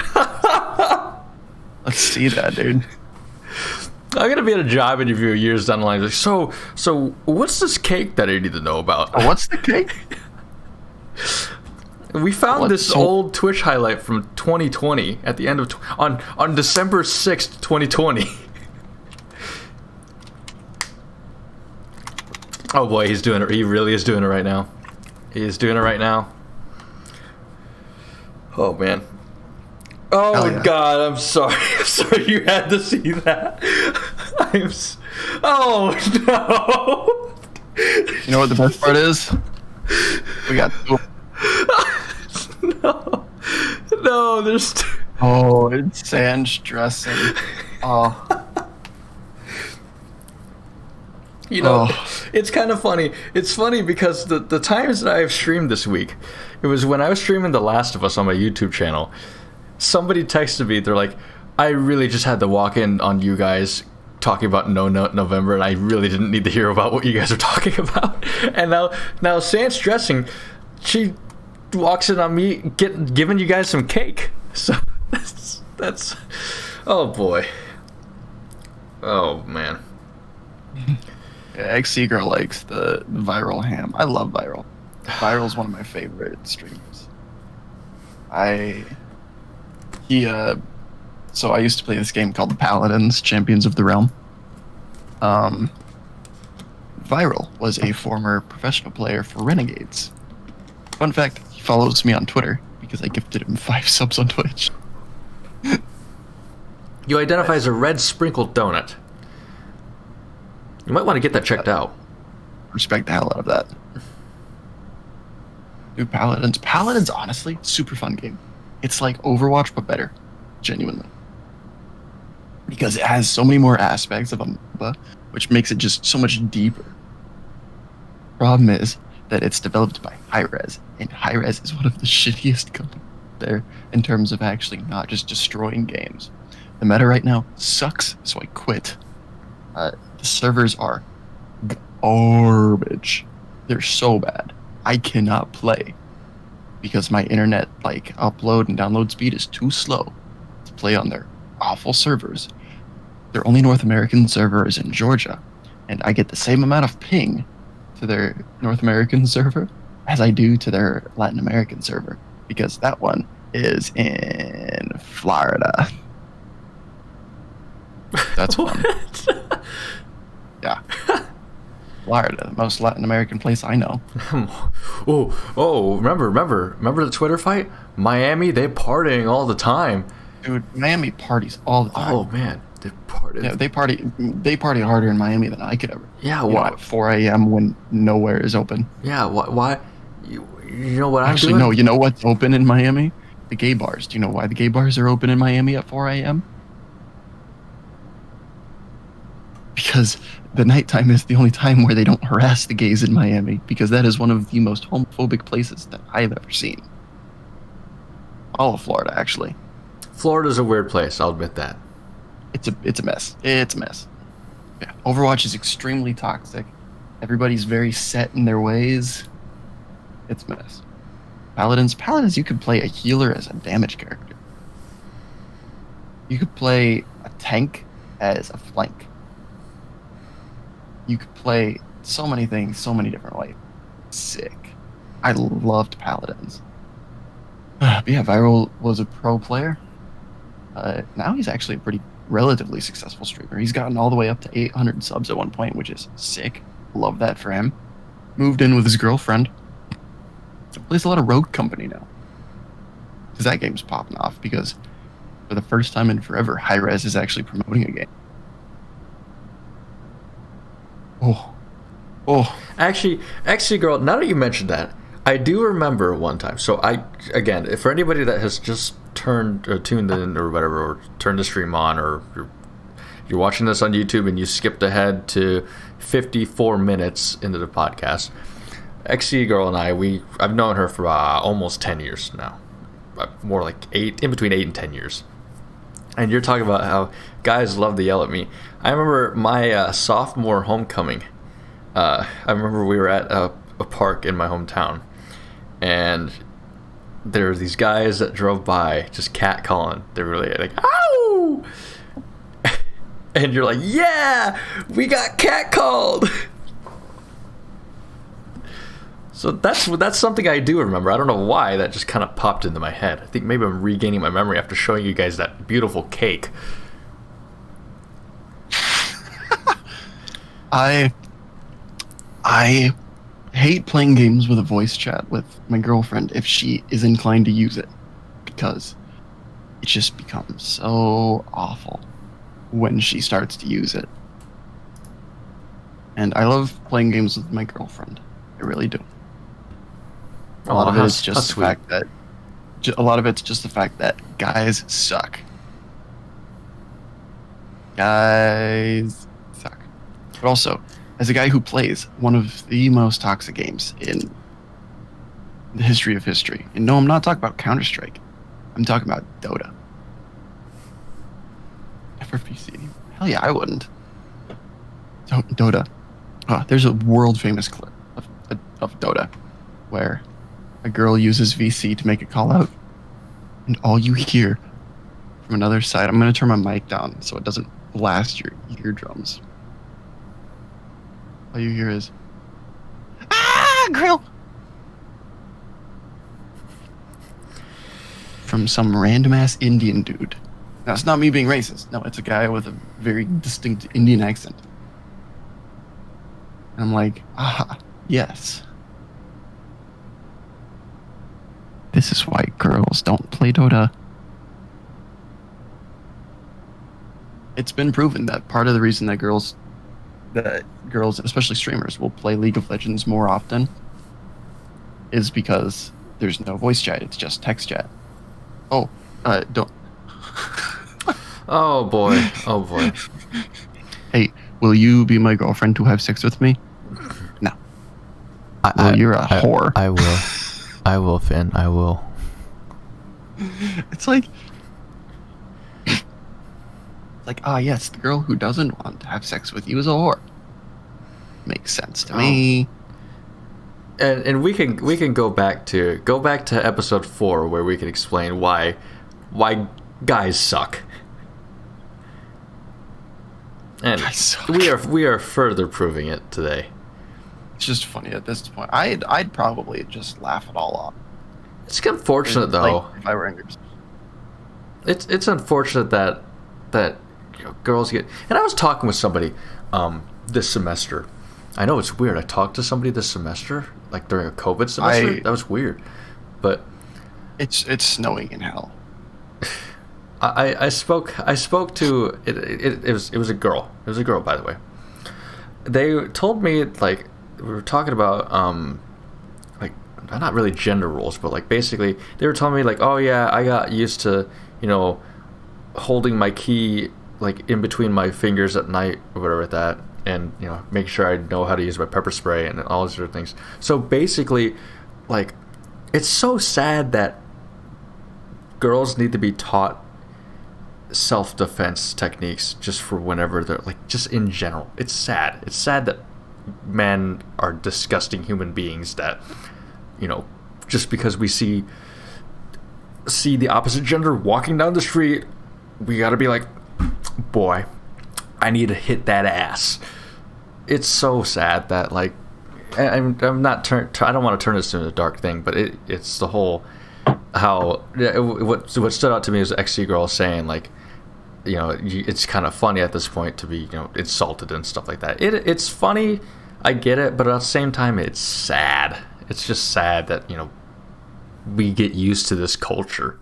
Let's see that, dude. I'm gonna be at a job interview years down the line. Like, so what's this cake that I need to know about? What's the cake? We found this old Twitch highlight from 2020 at the end of on December 6th, 2020. Oh boy, he's doing it. He really is doing it right now. He is doing it right now. Oh man. Oh yeah. God, I'm sorry. I'm sorry you had to see that. Oh no. You know what the best part is? We got No, there's Oh, it's Sans dressing. Oh. It's kind of funny. It's funny because the times that I have streamed this week, it was when I was streaming The Last of Us on my YouTube channel. Somebody texted me. They're like, I really just had to walk in on you guys talking about No Nut November, and I really didn't need to hear about what you guys are talking about. And now Sans dressing, she walks in on me giving you guys some cake. So that's oh boy. Oh man. Yeah, XC Girl likes the viral ham. I love viral. Viral's one of my favorite streamers. So I used to play this game called the Paladins, Champions of the Realm. Viral was a former professional player for Renegades. Fun fact, he follows me on Twitter because I gifted him 5 subs on Twitch. You identify as a red sprinkled donut. You might want to get that checked out. Respect the hell out of that. Dude, Paladins, honestly, super fun game. It's like Overwatch, but better. Genuinely. Because it has so many more aspects of a MOBA, which makes it just so much deeper. Problem is that it's developed by Hi-Rez, and Hi-Rez is one of the shittiest companies there in terms of actually not just destroying games. The meta right now sucks, so I quit. The servers are garbage. They're so bad. I cannot play because my internet like upload and download speed is too slow to play on their awful servers. Their only North American server is in Georgia, and I get the same amount of ping to their North American server as I do to their Latin American server, because that one is in Florida. That's fun. Yeah. Florida, the most Latin American place I know. Remember the Twitter fight? Miami, they partying all the time. Dude, Miami parties all the time. Oh man, they party. Yeah, they party harder in Miami than I could ever. Yeah, why? At 4 a.m. when nowhere is open. Yeah, why? You know what I'm Actually, doing? no, you know what's open in Miami? The gay bars. Do you know why the gay bars are open in Miami at 4 a.m.? Because the nighttime is the only time where they don't harass the gays in Miami, because that is one of the most homophobic places that I've ever seen. All of Florida, actually. Florida's a weird place, I'll admit that. It's a mess. It's a mess. Yeah. Overwatch is extremely toxic. Everybody's very set in their ways. It's a mess. Paladins, you could play a healer as a damage character. You could play a tank as a flank. You could play so many things, so many different ways. Sick. I loved Paladins. But yeah, Viral was a pro player. Now he's actually a pretty relatively successful streamer. He's gotten all the way up to 800 subs at one point, which is sick. Love that for him. Moved in with his girlfriend. Plays a lot of Rogue Company now. Because that game's popping off, because for the first time in forever, Hi-Rez is actually promoting a game. Oh. Actually, girl, now that you mentioned that, I do remember one time. So again, for anybody that has just tuned in or whatever, or turned the stream on, or you're watching this on YouTube and you skipped ahead to 54 minutes into the podcast, XC girl and I've known her for almost 10 years now. More like 8, in between 8 and 10 years. And you're talking about how guys love to yell at me. I remember my sophomore homecoming. I remember we were at a park in my hometown, and there were these guys that drove by just catcalling. They were really like, "Ow!" And you're like, "Yeah, we got catcalled." So that's something I do remember. I don't know why that just kind of popped into my head. I think maybe I'm regaining my memory after showing you guys that beautiful cake. I hate playing games with a voice chat with my girlfriend if she is inclined to use it, because it just becomes so awful when she starts to use it. And I love playing games with my girlfriend. I really do. A lot of it's just the fact that guys suck. Guys suck. But also, as a guy who plays one of the most toxic games in the history of history, and no, I'm not talking about Counter-Strike. I'm talking about Dota. For PC. Hell yeah, I wouldn't. Dota. There's a world-famous clip of Dota where a girl uses VC to make a call out, and all you hear from another side, I'm going to turn my mic down so it doesn't blast your eardrums. All you hear is, "Ah, girl!" From some random-ass Indian dude. Now, it's not me being racist. No, it's a guy with a very distinct Indian accent. And I'm like, yes. This is why girls don't play Dota. It's been proven that part of the reason that girls, especially streamers, will play League of Legends more often is because there's no voice chat. It's just text chat. Don't. Oh boy. Hey, will you be my girlfriend to have sex with me? No. You're a whore. I will. I will, Finn. I will. It's like, yes, the girl who doesn't want to have sex with you is a whore. Makes sense to me. and we can go back to episode 4 where we can explain why guys suck. And we are further proving it today. It's just funny at this point. I'd probably just laugh it all off. It's unfortunate though. Like, if I were in your... It's unfortunate that you know, girls get. And I was talking with somebody this semester. I know it's weird. I talked to somebody this semester, like during a COVID semester. That was weird, but it's snowing in hell. I spoke to it was a girl. It was a girl, by the way. They told me, like, we were talking about like, not really gender roles, but like basically they were telling me like, oh yeah, I got used to, you know, holding my key like in between my fingers at night or whatever like that, and you know, make sure I know how to use my pepper spray and all those sort of things. So basically, like, it's so sad that girls need to be taught self-defense techniques just for whenever they're like, just in general. It's sad. It's sad that men are disgusting human beings that, you know, just because we see the opposite gender walking down the street, we gotta be like, boy, I need to hit that ass. It's so sad that, like, I'm not I don't want to turn this into a dark thing, but it's the whole how what stood out to me was the XC girl saying, like, you know, it's kind of funny at this point to be, you know, insulted and stuff like that. It's funny, I get it, but at the same time, it's sad. It's just sad that, you know, we get used to this culture.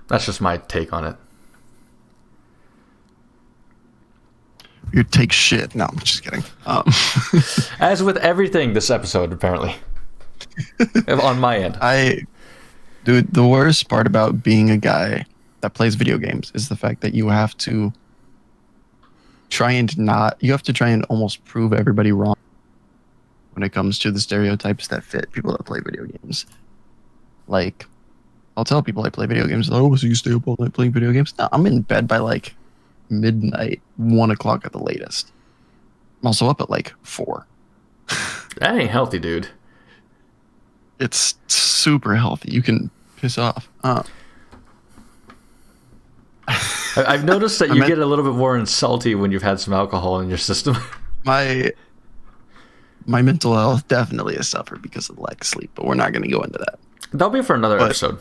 That's just my take on it. You take shit. No, I'm just kidding. As with everything this episode, apparently. On my end. Dude, the worst part about being a guy that plays video games is the fact that you have to try and almost prove everybody wrong when it comes to the stereotypes that fit people that play video games. Like, I'll tell people I play video games, oh, so you stay up all night playing video games? No, I'm in bed by like midnight, 1 o'clock at the latest. I'm also up at like 4. That ain't healthy, dude. It's super healthy. You can piss off. I've noticed that you get a little bit more insulty when you've had some alcohol in your system. My mental health definitely has suffered because of lack of sleep, but we're not going to go into that. That'll be for another episode.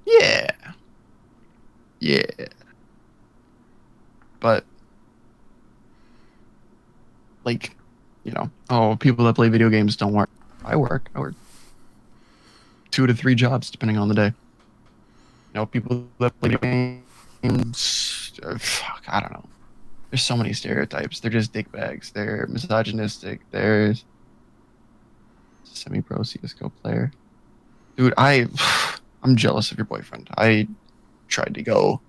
Yeah. But, like, you know, oh, people that play video games don't work. I work 2 to 3 jobs depending on the day. You know, people that play video games, I don't know. There's so many stereotypes. They're just dickbags. They're misogynistic. There's semi-pro CS:GO player. Dude, I'm jealous of your boyfriend. I tried to go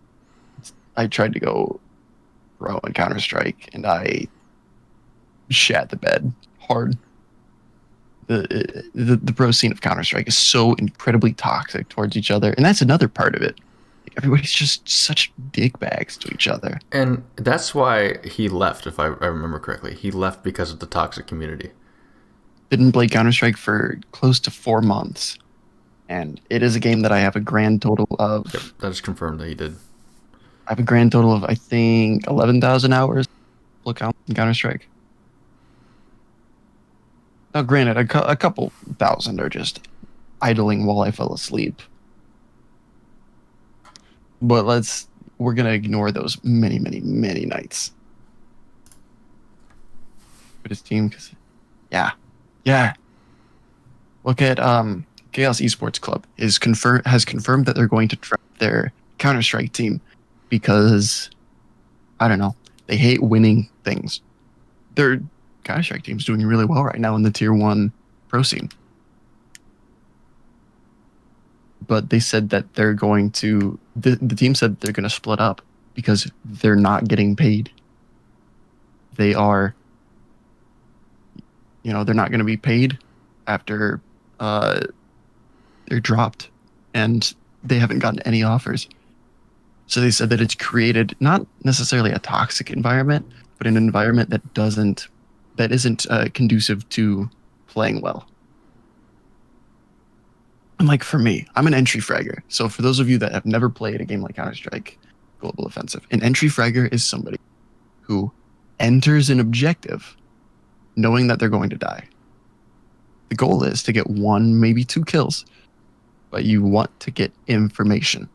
pro in Counter-Strike, and I shat the bed hard. The pro scene of Counter-Strike is so incredibly toxic towards each other, and that's another part of it. Everybody's just such dickbags to each other. And that's why he left, if I remember correctly. He left because of the toxic community. Didn't play Counter-Strike for close to 4 months. And it is a game that I have a grand total of... Yep, that is confirmed that he did. I have a grand total of, I think, 11,000 hours in Counter-Strike. Now, granted, a couple thousand are just idling while I fell asleep. But we're going to ignore those many, many, many nights. With his team, because, yeah. Look at Chaos Esports Club has confirmed that they're going to drop their Counter-Strike team because, I don't know, they hate winning things. Their Counter-Strike team's doing really well right now in the Tier 1 pro scene. But they said that they're going to... The team said they're going to split up because they're not getting paid. They are... You know, they're not going to be paid after they're dropped. And they haven't gotten any offers. So they said that it's created not necessarily a toxic environment, but but in an environment that isn't conducive to playing well. And like for me, I'm an entry fragger. So for those of you that have never played a game like Counter-Strike Global Offensive, an entry fragger is somebody who enters an objective knowing that they're going to die. The goal is to get 1, maybe 2 kills, but you want to get information.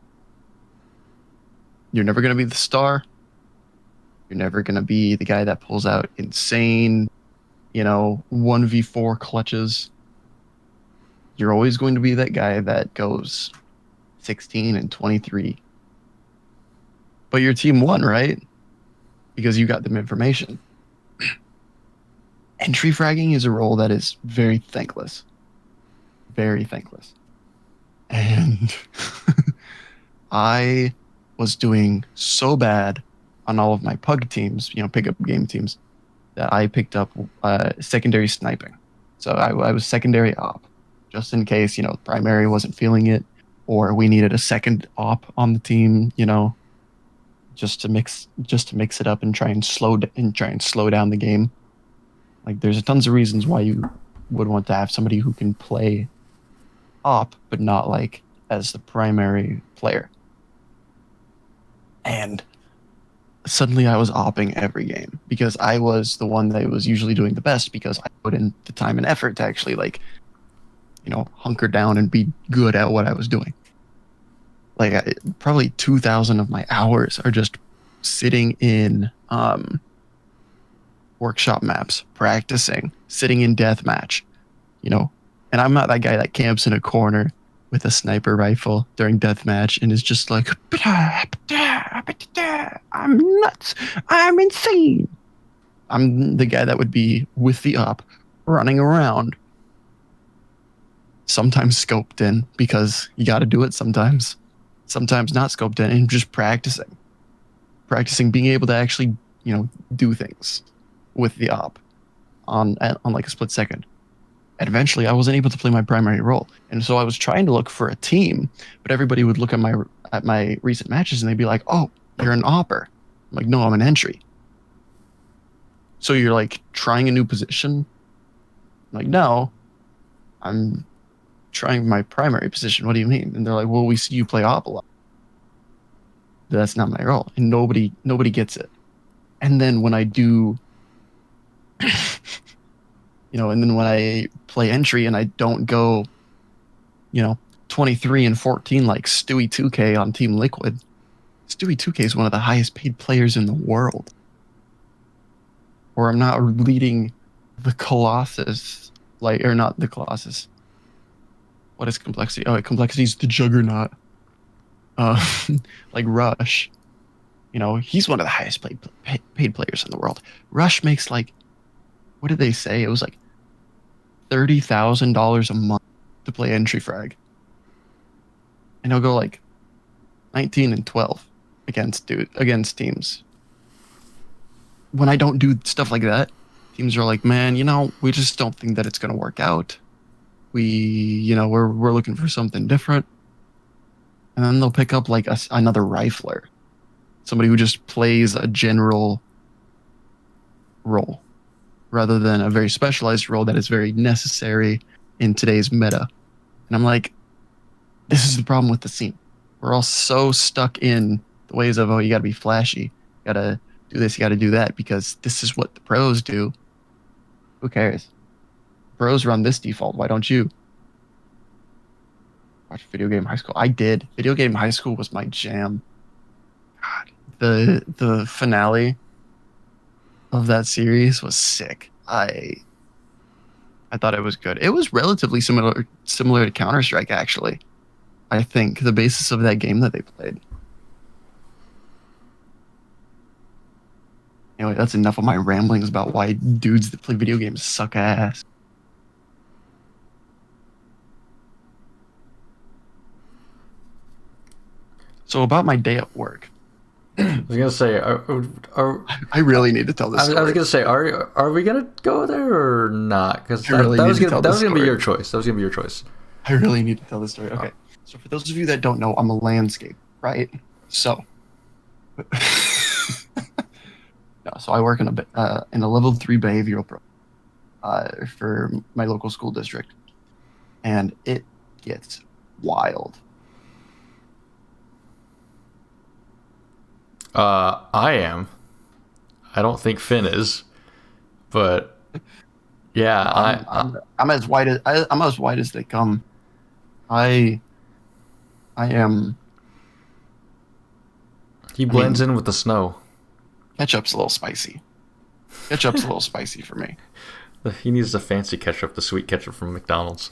You're never going to be the star. You're never going to be the guy that pulls out insane, 1v4 clutches. You're always going to be that guy that goes 16 and 23. But your team won, right? Because you got them information. Entry fragging is a role that is very thankless. Very thankless. And I was doing so bad on all of my pug teams, pickup game teams, that I picked up secondary sniping. So I was secondary op, just in case, primary wasn't feeling it, or we needed a second op on the team, just to mix it up and try and slow down the game. Like, there's tons of reasons why you would want to have somebody who can play op, but not like as the primary player. And suddenly I was opping every game because I was the one that was usually doing the best because I put in the time and effort to actually hunker down and be good at what I was doing. Like probably 2,000 of my hours are just sitting in workshop maps, practicing, sitting in deathmatch, and I'm not that guy that camps in a corner with a sniper rifle during deathmatch and is just like, I'm nuts, I'm insane. I'm the guy that would be with the op, running around, sometimes scoped in because you got to do it sometimes not scoped in, and just practicing being able to actually, do things with the op on like a split second. And eventually I wasn't able to play my primary role. And so I was trying to look for a team, but everybody would look at my recent matches and they'd be like, "Oh, you're an opper." I'm like, "No, I'm an entry." So you're like trying a new position? I'm like, "No, I'm trying my primary position. What do you mean?" And they're like, "Well, we see you play op a lot." That's not my role. And nobody gets it. And then when I do and then when I play entry and I don't go, 23 and 14 like Stewie 2K on Team Liquid. Stewie 2K is one of the highest paid players in the world. Or I'm not leading the Colossus, or not the Colossus. What is Complexity? Oh, Complexity is the Juggernaut. Like Rush. He's one of the highest paid players in the world. Rush makes what did they say? It was like $30,000 a month to play entry frag. And he'll go 19 and 12 against teams. When I don't do stuff like that, teams are like, "Man, we just don't think that it's going to work out. We're looking for something different." And then they'll pick up another rifler. Somebody who just plays a general role rather than a very specialized role that is very necessary in today's meta. And I'm like, this is the problem with the scene. We're all so stuck in the ways of, you got to be flashy. You got to do this, you got to do that, because this is what the pros do. Who cares? Pros run this default. Why don't you? Watch Video Game High School. I did. Video Game High School was my jam. God, the finale of that series was sick. I thought it was good. It was relatively similar to Counter-Strike, actually. I think the basis of that game that they played. Anyway, that's enough of my ramblings about why dudes that play video games suck ass. So about my day at work. I was gonna say, I really need to tell this story. I was gonna say, are we gonna go there or not? Because that was gonna be your choice. That was gonna be your choice. I really need to tell this story. Okay, so for those of you that don't know, I'm a landscape, right? So No, so I work in a level 3 behavioral program for my local school district, and it gets wild. I am. I don't think Finn is, but yeah, No, I I'm as white as they come. I I am. he I blends mean, in with the snow. ketchup's a little spicy. Ketchup's a little spicy for me. He needs the fancy ketchup, the sweet ketchup from McDonald's.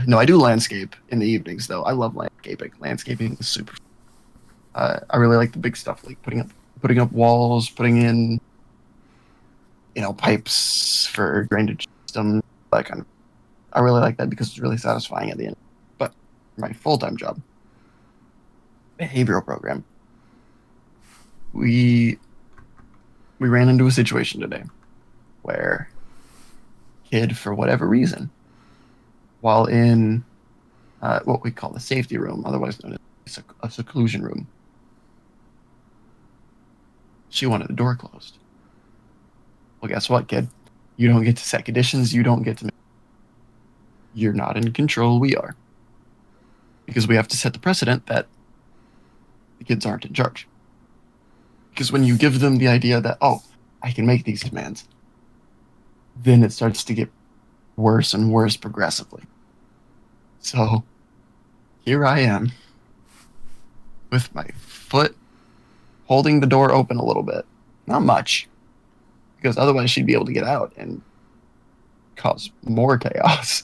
No, I do landscape in the evenings though. I love landscaping. Landscaping is super. I really like the big stuff, like putting up walls, putting in pipes for drainage system. That kind of. I really like that because it's really satisfying at the end. But my full time job, behavioral program, we we ran into a situation today where kid, for whatever reason, while in what we call the safety room, otherwise known as a seclusion room, she wanted the door closed. Well, guess what, kid? You don't get to set conditions. You don't get to. You're not in control. We are. Because we have to set the precedent that the kids aren't in charge. Because when you give them the idea that, oh, I can make these demands, then it starts to get worse and worse progressively. So here I am with my foot holding the door open a little bit. Not much, because otherwise she'd be able to get out and cause more chaos.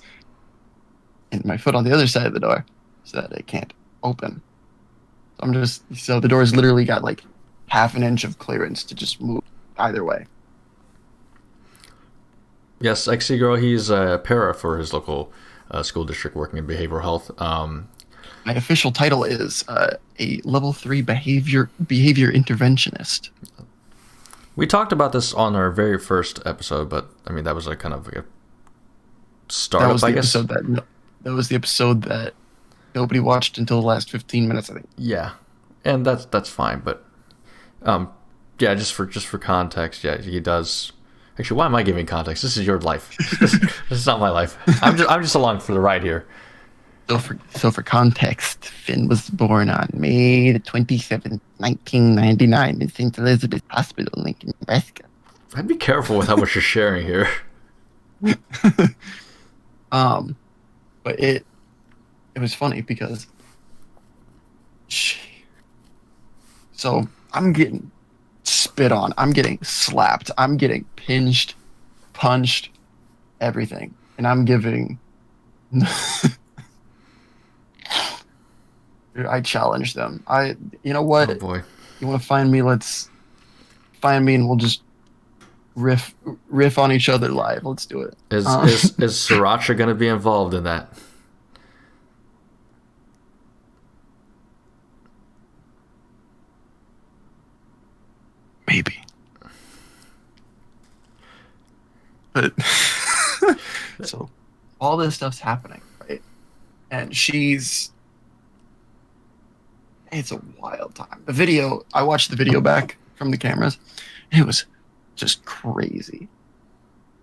And my foot on the other side of the door so that it can't open. So the door's literally got like half an inch of clearance to just move either way. Yes, XC Girl, he's a para for his local school district working in behavioral health. My official title is a level 3 behavior interventionist. We talked about this on our very first episode, but I mean, that was like kind of like a startup, I guess. That was the episode that nobody watched until the last 15 minutes, I think. Yeah, and that's fine, but yeah, just for context, yeah, he does. Actually, why am I giving context? This is your life. This is not my life. I'm just along for the ride here. So for context, Finn was born on May the 27th, 1999 in St. Elizabeth Hospital in Lincoln, Nebraska. I'd be careful with how much you're sharing here. But it was funny because so I'm getting spit on, I'm getting slapped, I'm getting pinched, punched, everything, and I'm giving. I challenge them. You know what? Oh boy. You want to find me? Let's find me, and we'll just riff on each other live. Let's do it. Is Sriracha going to be involved in that? Maybe. But so all this stuff's happening, right? And it's a wild time. I watched the video back from the cameras. It was just crazy.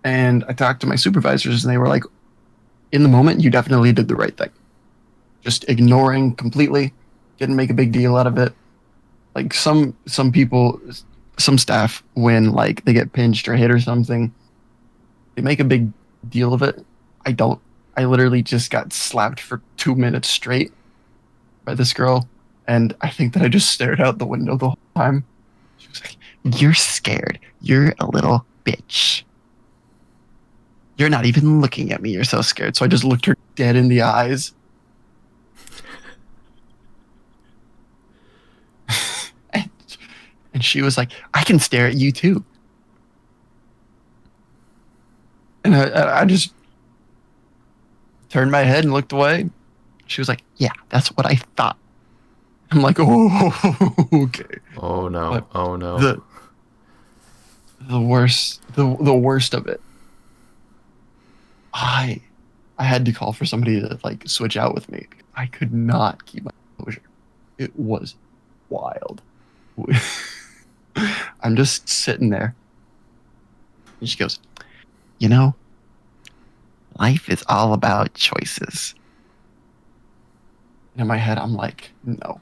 And I talked to my supervisors and they were like, in the moment, you definitely did the right thing. Just ignoring completely, didn't make a big deal out of it. Like some people, some staff, when like they get pinched or hit or something, they make a big deal of it. I don't. I literally just got slapped for 2 minutes straight by this girl. And I think that I just stared out the window the whole time. She was like, "You're scared. You're a little bitch. You're not even looking at me. You're so scared." So I just looked her dead in the eyes. And she was like, "I can stare at you too." And I just turned my head and looked away. She was like, "Yeah, that's what I thought." I'm like, "Oh, okay." Oh no! But oh no! The worst of it. I I had to call for somebody to like switch out with me. I could not keep my composure. It was wild. I'm just sitting there. And she goes, you know, life is all about choices. And in my head, I'm like, no,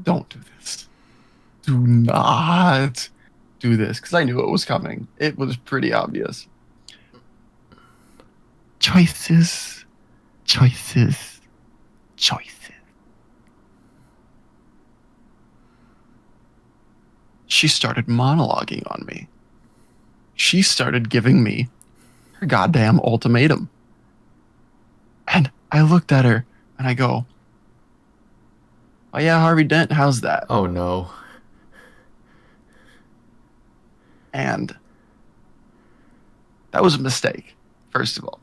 don't do this. Do not do this. Because I knew it was coming. It was pretty obvious. Choices, choices, choices. She started monologuing on me. She started giving me her goddamn ultimatum. And I looked at her and I go, oh yeah, Harvey Dent, how's that? Oh no. And that was a mistake, first of all.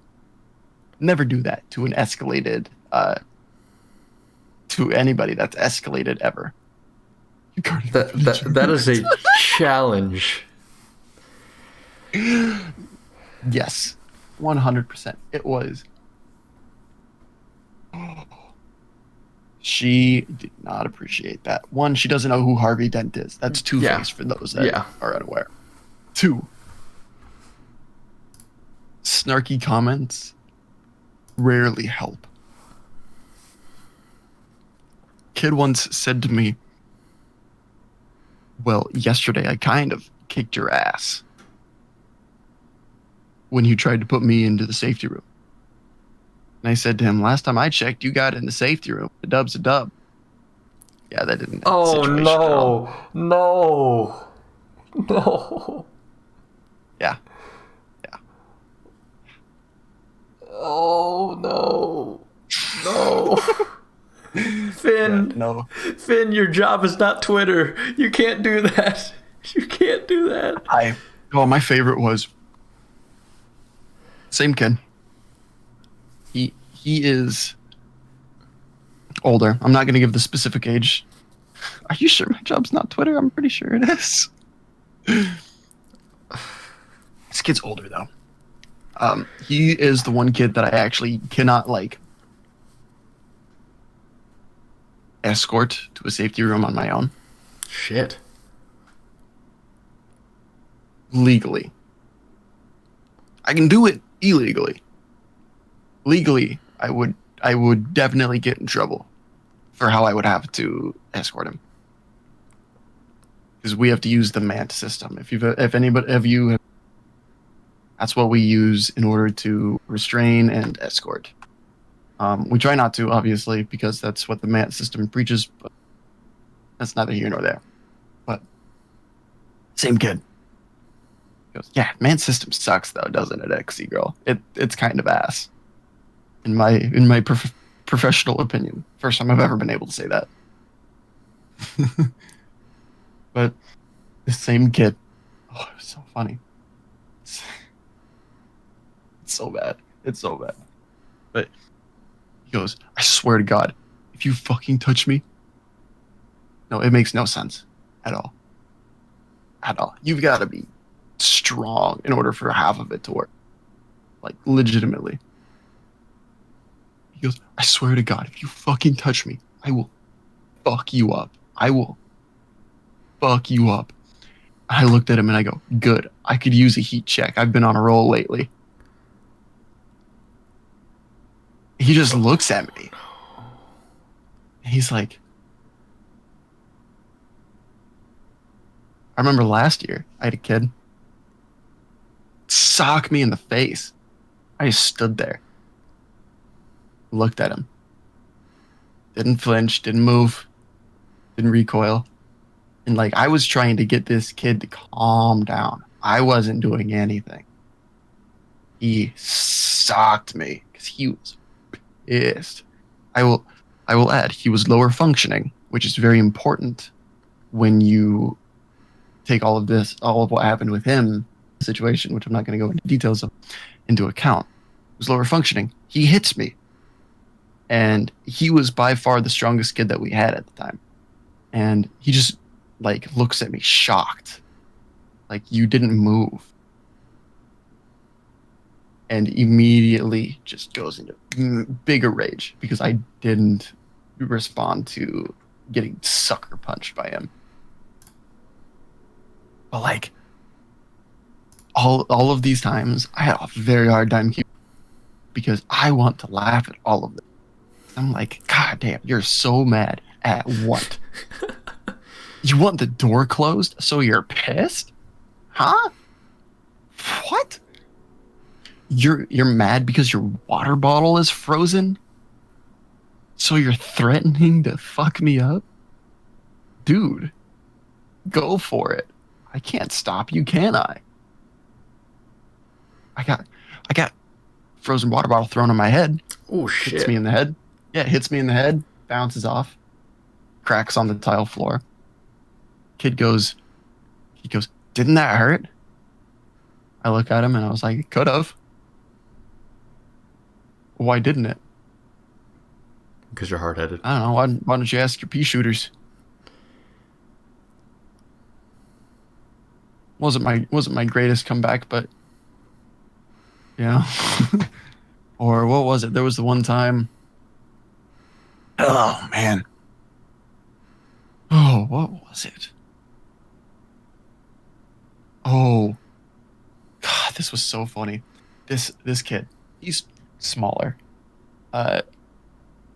Never do that to an escalated, to anybody that's escalated ever. You can't even That is a challenge. Yes, 100%. It was. She did not appreciate that. One, she doesn't know who Harvey Dent is. That's Two-Face for those that are unaware. Two, snarky comments rarely help. Kid once said to me, well, yesterday I kind of kicked your ass when you tried to put me into the safety room. And I said to him, last time I checked, you got in the safety room. The dub's a dub. Yeah, that didn't. Oh no. No. No. Yeah. Oh no. No. Finn. Yeah, no. Finn, your job is not Twitter. You can't do that. You can't do that. My favorite was same kid. He is older. I'm not going to give the specific age. Are you sure my job's not Twitter? I'm pretty sure it is. This kid's older though. He is the one kid that I actually cannot like escort to a safety room on my own. Shit. Legally. I can do it illegally. Legally, I would definitely get in trouble for how I would have to escort him. Because we have to use the MANT system. If anybody of you, that's what we use in order to restrain and escort. We try not to, obviously, because that's what the MANT system preaches. But that's neither here nor there. But same kid. He goes, yeah, MANT system sucks though, doesn't it, XC girl? It's kind of ass. In my professional opinion, first time I've ever been able to say that. But the same kid, oh, it was so funny. It's so bad. It's so bad. But he goes, I swear to God, if you fucking touch me, no, it makes no sense at all. At all. You've got to be strong in order for half of it to work. Like, legitimately. He goes, I swear to God, if you fucking touch me, I will fuck you up. I will fuck you up. I looked at him and I go, good. I could use a heat check. I've been on a roll lately. He just looks at me. He's like, I remember last year, I had a kid sock me in the face. I just stood there. Looked at him. Didn't flinch, didn't move, didn't recoil. And like, I was trying to get this kid to calm down. I wasn't doing anything. He socked me because he was pissed. I will add, he was lower functioning, which is very important when you take all of what happened with him, the situation, which I'm not going to go into details of, into account. He was lower functioning. He hits me. And he was by far the strongest kid that we had at the time. And he just like looks at me shocked. Like, you didn't move. and immediately just goes into bigger rage because I didn't respond to getting sucker punched by him. But like all of these times, I had a very hard time keeping because I want to laugh at all of them. I'm like, God damn, you're so mad at what? You want the door closed so you're pissed? Huh? What? You're mad because your water bottle is frozen? So you're threatening to fuck me up? Dude, go for it. I can't stop you, can I? I got frozen water bottle thrown on my head. Oh shit. Hits me in the head. Yeah, hits me in the head, bounces off, cracks on the tile floor. He goes, didn't that hurt? I look at him and I was like, it could have. Why didn't it? Because you're hard-headed. I don't know. Why don't you ask your pea shooters? Wasn't my greatest comeback, but yeah. Or what was it? There was the one time. Oh man. Oh, what was it? Oh, God, this was so funny. This kid, he's smaller.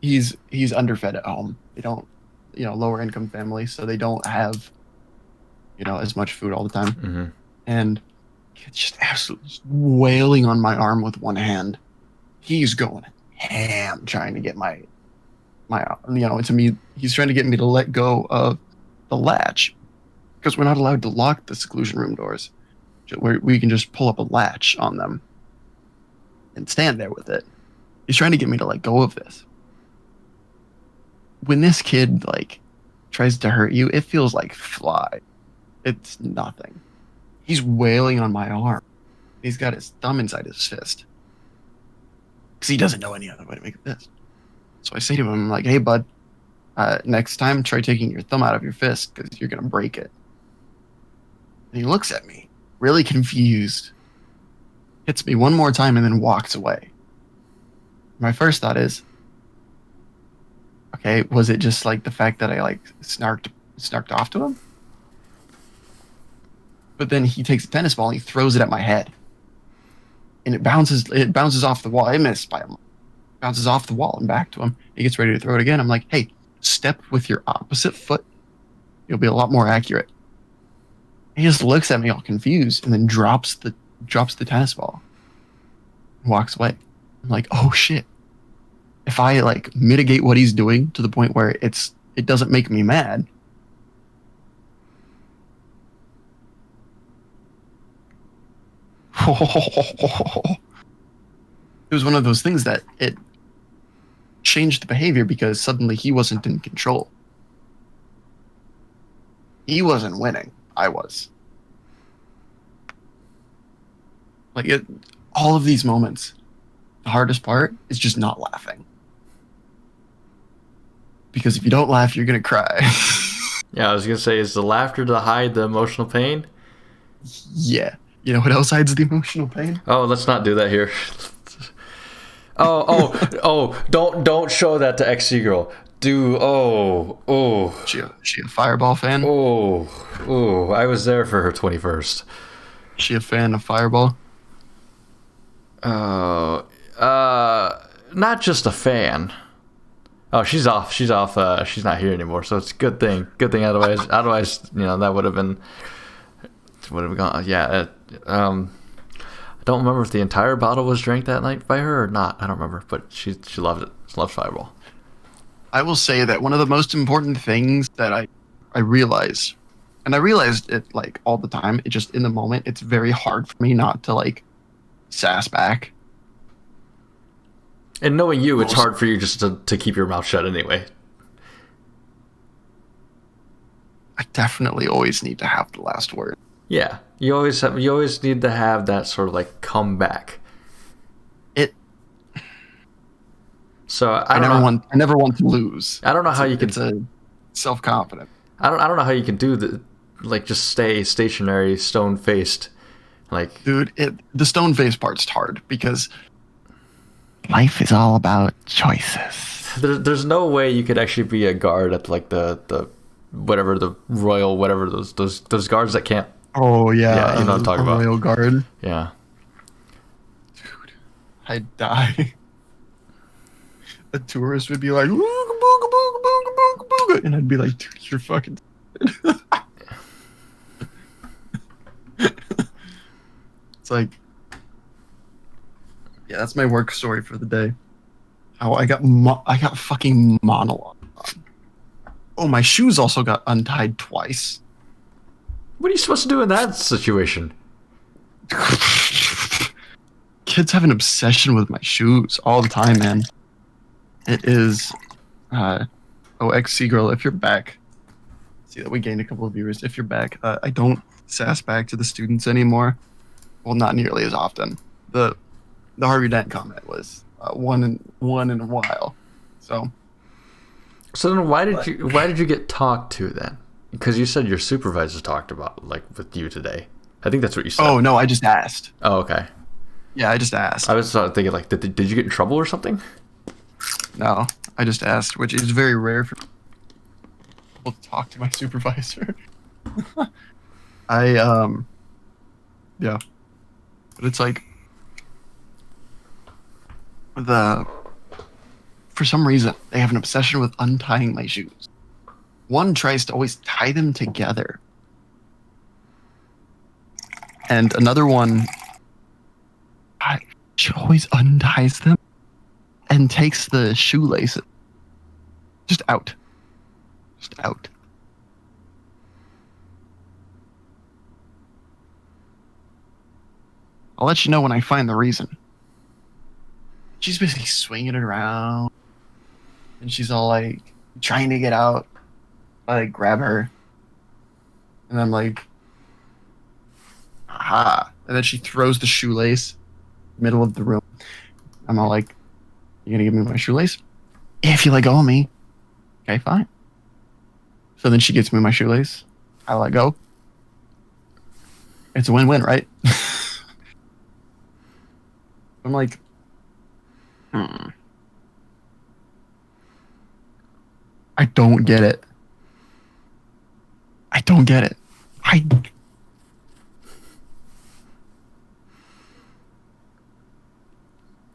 He's underfed at home. They don't, lower income family, so they don't have, as much food all the time. Mm-hmm. And it's just absolutely wailing on my arm with one hand. He's going ham trying to get my, to me. He's trying to get me to let go of the latch because we're not allowed to lock the seclusion room doors. We can just pull up a latch on them and stand there with it. He's trying to get me to let go of this. When this kid tries to hurt you, it feels like fly. It's nothing. He's wailing on my arm. He's got his thumb inside his fist because he doesn't know any other way to make a fist. So I say to him, I'm like, hey, bud, next time try taking your thumb out of your fist because you're going to break it. And he looks at me, really confused, hits me one more time, and then walks away. My first thought is, okay, was it just the fact that I snarked off to him? But then he takes a tennis ball and he throws it at my head. And it bounces off the wall. I missed by a lot. Bounces off the wall and back to him. He gets ready to throw it again. I'm like, hey, step with your opposite foot. You'll be a lot more accurate. He just looks at me all confused and then drops the tennis ball. And walks away. I'm like, oh shit. If I mitigate what he's doing to the point where it doesn't make me mad. It was one of those things that it changed the behavior because suddenly he wasn't in control. He wasn't winning. I was. All of these moments, the hardest part is just not laughing. Because if you don't laugh, you're going to cry. Yeah, I was going to say, is the laughter to hide the emotional pain? Yeah. You know what else hides the emotional pain? Oh, let's not do that here. Don't show that to XC girl. She a Fireball fan? I was there for her 21st. She a fan of Fireball? Not just a fan. Oh, she's off. She's not here anymore, so it's a good thing. Otherwise, that would have gone. Yeah. I don't remember if the entire bottle was drank that night by her or not. I don't remember, but she loved it. She loved Fireball. I will say that one of the most important things that I realized, and I realized it all the time, it just in the moment, it's very hard for me not to sass back. And knowing you, it's hard for you just to keep your mouth shut anyway. I definitely always need to have the last word. Yeah, you always need to have that sort of comeback. So I never want to lose. I don't know how you can. It's a self-confident. I don't know how you can do the just stay stationary, stone faced, Like, Dude, the stone face part's hard because life is all about choices. there's no way you could actually be a guard at like the whatever the royal whatever those guards that can't. Oh yeah, Yeah, you know what I'm talking about. Royal Guard. Yeah. Dude, I'd die. A tourist would be like, "Booga, booga, booga, booga, booga, booga," and I'd be like, dude, you're fucking. It's like, yeah, that's my work story for the day. How I got fucking monologue on. Oh, my shoes also got untied twice. What are you supposed to do in that situation? Kids have an obsession with my shoes all the time, man. It is, XC girl, if you're back, see that we gained a couple of viewers. If you're back, I don't sass back to the students anymore. Well, not nearly as often. The Harvey Dent comment was one in a while. So then why did you get talked to then? Because you said your supervisors talked about like with you today. I think that's what you said. Oh no, I just asked. Oh, okay. Yeah, I just asked. I was thinking like, did you get in trouble or something? No, I just asked, which is very rare for people to talk to my supervisor. Yeah. But it's like for some reason they have an obsession with untying my shoes. One tries to always tie them together. And another one she always unties them and takes the shoelaces just out. I'll let you know when I find the reason. She's basically swinging it around, and she's all like trying to get out. I like grab her, and I'm like, aha! And then she throws the shoelace middle of the room. I'm all like, "You gonna give me my shoelace? If you let go of me, okay, fine." So then she gets me my shoelace. I let go. It's a win-win, right? I'm like, I don't get it.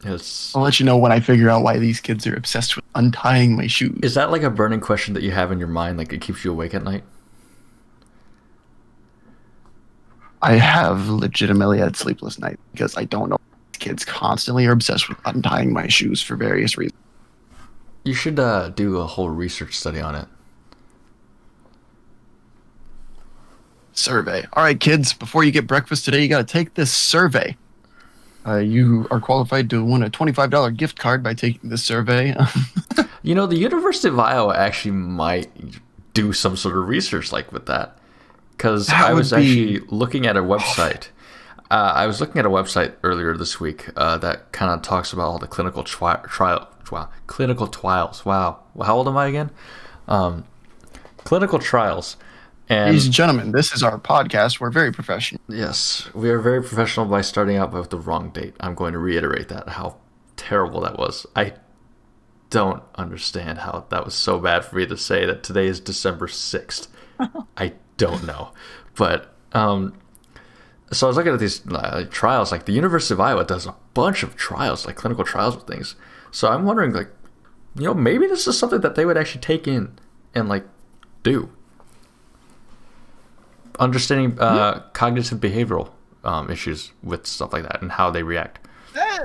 Yes. I'll let you know when I figure out why these kids are obsessed with untying my shoes. Is that like a burning question that you have in your mind, like it keeps you awake at night? I have legitimately had sleepless nights because I don't know. Kids constantly are obsessed with untying my shoes for various reasons. You should do a whole research study on it. Survey. All right, kids, before you get breakfast today, you got to take this survey. You are qualified to win a $25 gift card by taking this survey. You know, the University of Iowa actually might do some sort of research like with that. Because I was actually looking at a website. I was looking at a website earlier this week that kind of talks about all the clinical clinical trials. Wow. How old am I again? Clinical trials. And ladies and gentlemen, this is our podcast. We're very professional. yes, we are very professional by starting out with the wrong date. I'm going to reiterate that, how terrible that was. I don't understand how that was so bad for me to say that today is December 6th. I don't know. But so I was looking at these trials. Like the University of Iowa does a bunch of trials, like clinical trials with things. So I'm wondering, like, you know, maybe this is something that they would actually take in and like do. Understanding cognitive behavioral issues with stuff like that and how they react. Hey,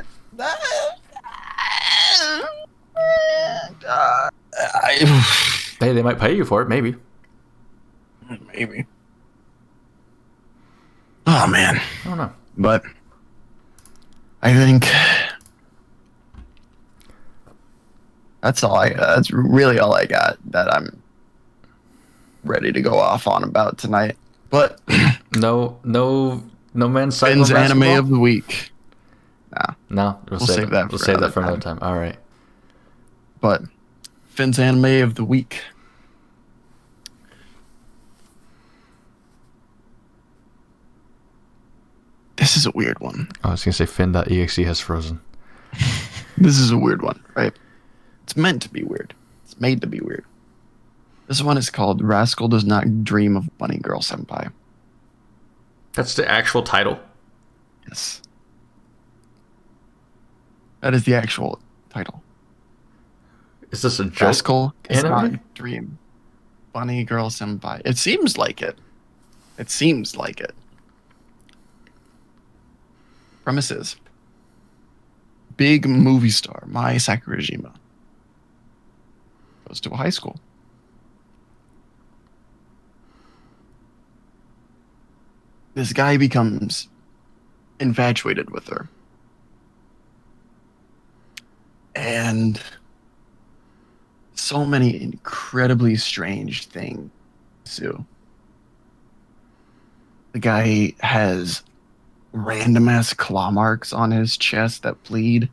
they might pay you for it, maybe. Maybe. Oh man, I don't know. but I think that's really all I got that I'm ready to go off on about tonight. But no men's cycle Finn's basketball? anime of the week. No, we'll save that. We'll save that for another time. All right. But Finn's anime of the week. This is a weird one. I was gonna say Fin.exe has frozen. This is a weird one, right? It's meant to be weird. It's made to be weird. This one is called Rascal Does Not Dream of Bunny Girl Senpai. That's the actual title. Yes. That is the actual title. Is this a joke? Rascal Does anime? Not Dream Bunny Girl Senpai. It seems like it. It seems like it. Premises. Big movie star Mai Sakurajima goes to a high school. This guy becomes infatuated with her. And so many incredibly strange things ensue. The guy has random ass claw marks on his chest that bleed.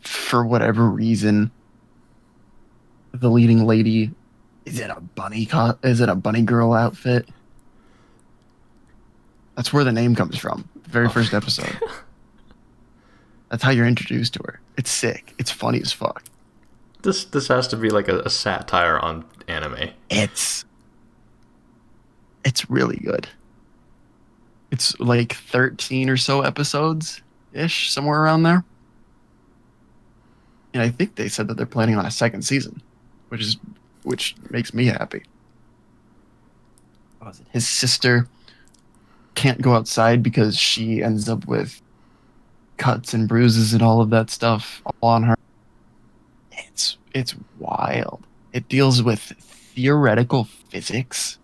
For whatever reason, the leading lady is in a bunny girl outfit. That's where the name comes from. The very first episode. That's how you're introduced to her. It's sick. It's funny as fuck. This has to be like a satire on anime. It's really good. It's like 13 or so episodes ish, somewhere around there. And I think they said that they're planning on a second season, which makes me happy. What was it? His sister can't go outside because she ends up with cuts and bruises and all of that stuff all on her. It's wild. It deals with theoretical physics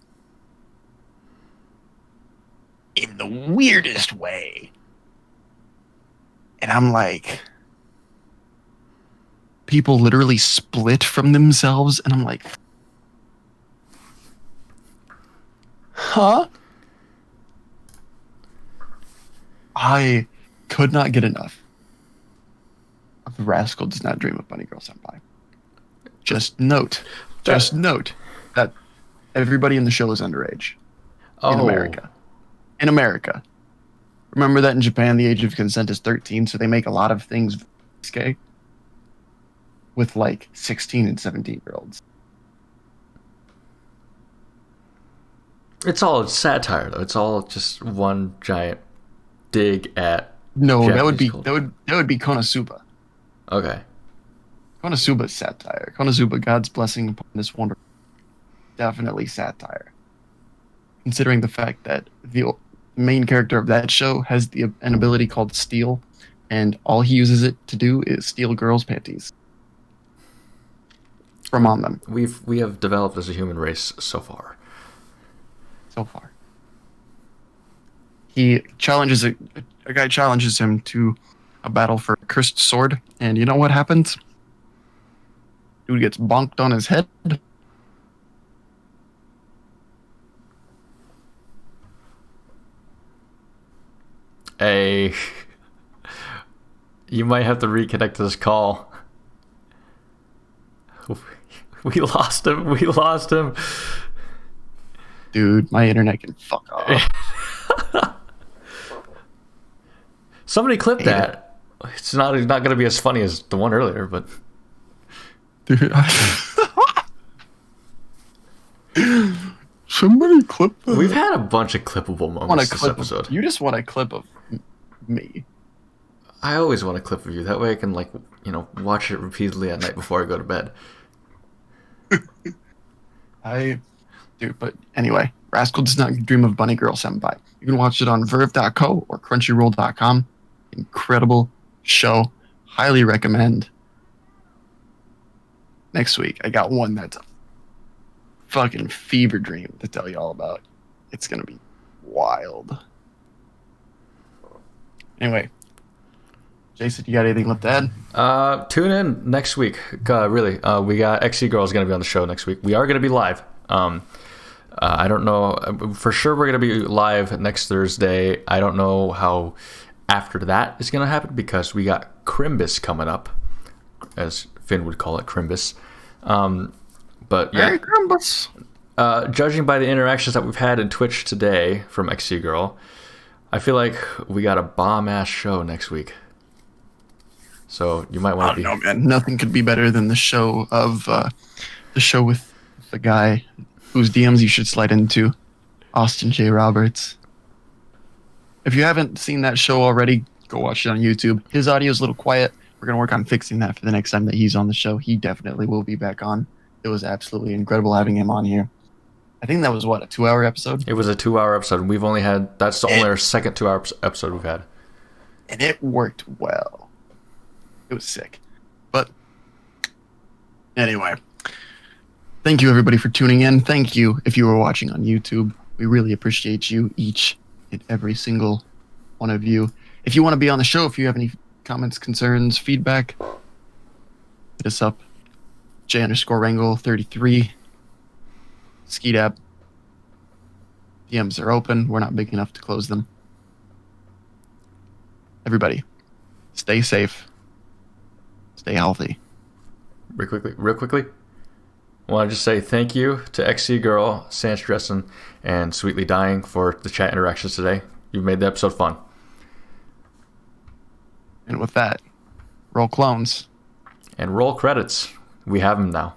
in the weirdest way. And I'm like, people literally split from themselves, and I'm like, huh? I could not get enough of The Rascal Does Not Dream of Bunny Girl Senpai. Just note that everybody in the show is underage. In America. In America. Remember that in Japan, the age of consent is 13, so they make a lot of things gay with like 16 and 17-year-olds. It's all satire, though. It's all just one giant dig at. No, Japanese that would be Konosuba. Okay. Konosuba's satire. Konosuba, God's blessing upon this wonder. Definitely satire. Considering the fact that the main character of that show has an ability called Steal, and all he uses it to do is steal girls' panties from on them. We have developed as a human race so far. So far. He challenges a guy challenges him to a battle for a cursed sword, and you know what happens? Dude gets bonked on his head. You might have to reconnect to this call. We lost him. Dude, my internet can fuck off. Somebody clip that. It's not going to be as funny as the one earlier, but Dude, somebody clip that. We've had a bunch of clippable moments this episode. You just want a clip of me. I always want a clip of you. That way I can watch it repeatedly at night before I go to bed. But anyway, Rascal Does Not Dream of Bunny Girl Senpai. You can watch it on Verve.co or Crunchyroll.com. Incredible show. Highly recommend. Next week, I got one that's a fucking fever dream to tell you all about. It's going to be wild. Anyway, Jason, you got anything left to add? Tune in next week. Really, we got XC Girl is going to be on the show next week. We are going to be live. I don't know for sure. We're going to be live next Thursday. I don't know how after that is going to happen because we got Crimbus coming up, as Finn would call it, Crimbus. But yeah, Crimbus. judging by the interactions that we've had in Twitch today from XC Girl, I feel like we got a bomb-ass show next week. So you might want to be... No, man. Nothing could be better than the show with the guy whose DMs you should slide into, Austin J. Roberts. If you haven't seen that show already, go watch it on YouTube. His audio is a little quiet. We're going to work on fixing that for the next time that he's on the show. He definitely will be back on. It was absolutely incredible having him on here. I think that was, what, a 2-hour episode? It was a 2-hour episode, and we've only had... That's only our second 2-hour episode we've had. And it worked well. It was sick. But anyway, thank you, everybody, for tuning in. Thank you if you were watching on YouTube. We really appreciate you, each and every single one of you. If you want to be on the show, if you have any comments, concerns, feedback, hit us up. J_Wrangle33. Skeedap. DMs are open. We're not big enough to close them. Everybody, stay safe. Stay healthy. Real quickly, I want to just say thank you to XC Girl, Sanch Dressen, and Sweetly Dying for the chat interactions today. You've made the episode fun. And with that, roll clones. And roll credits. We have them now.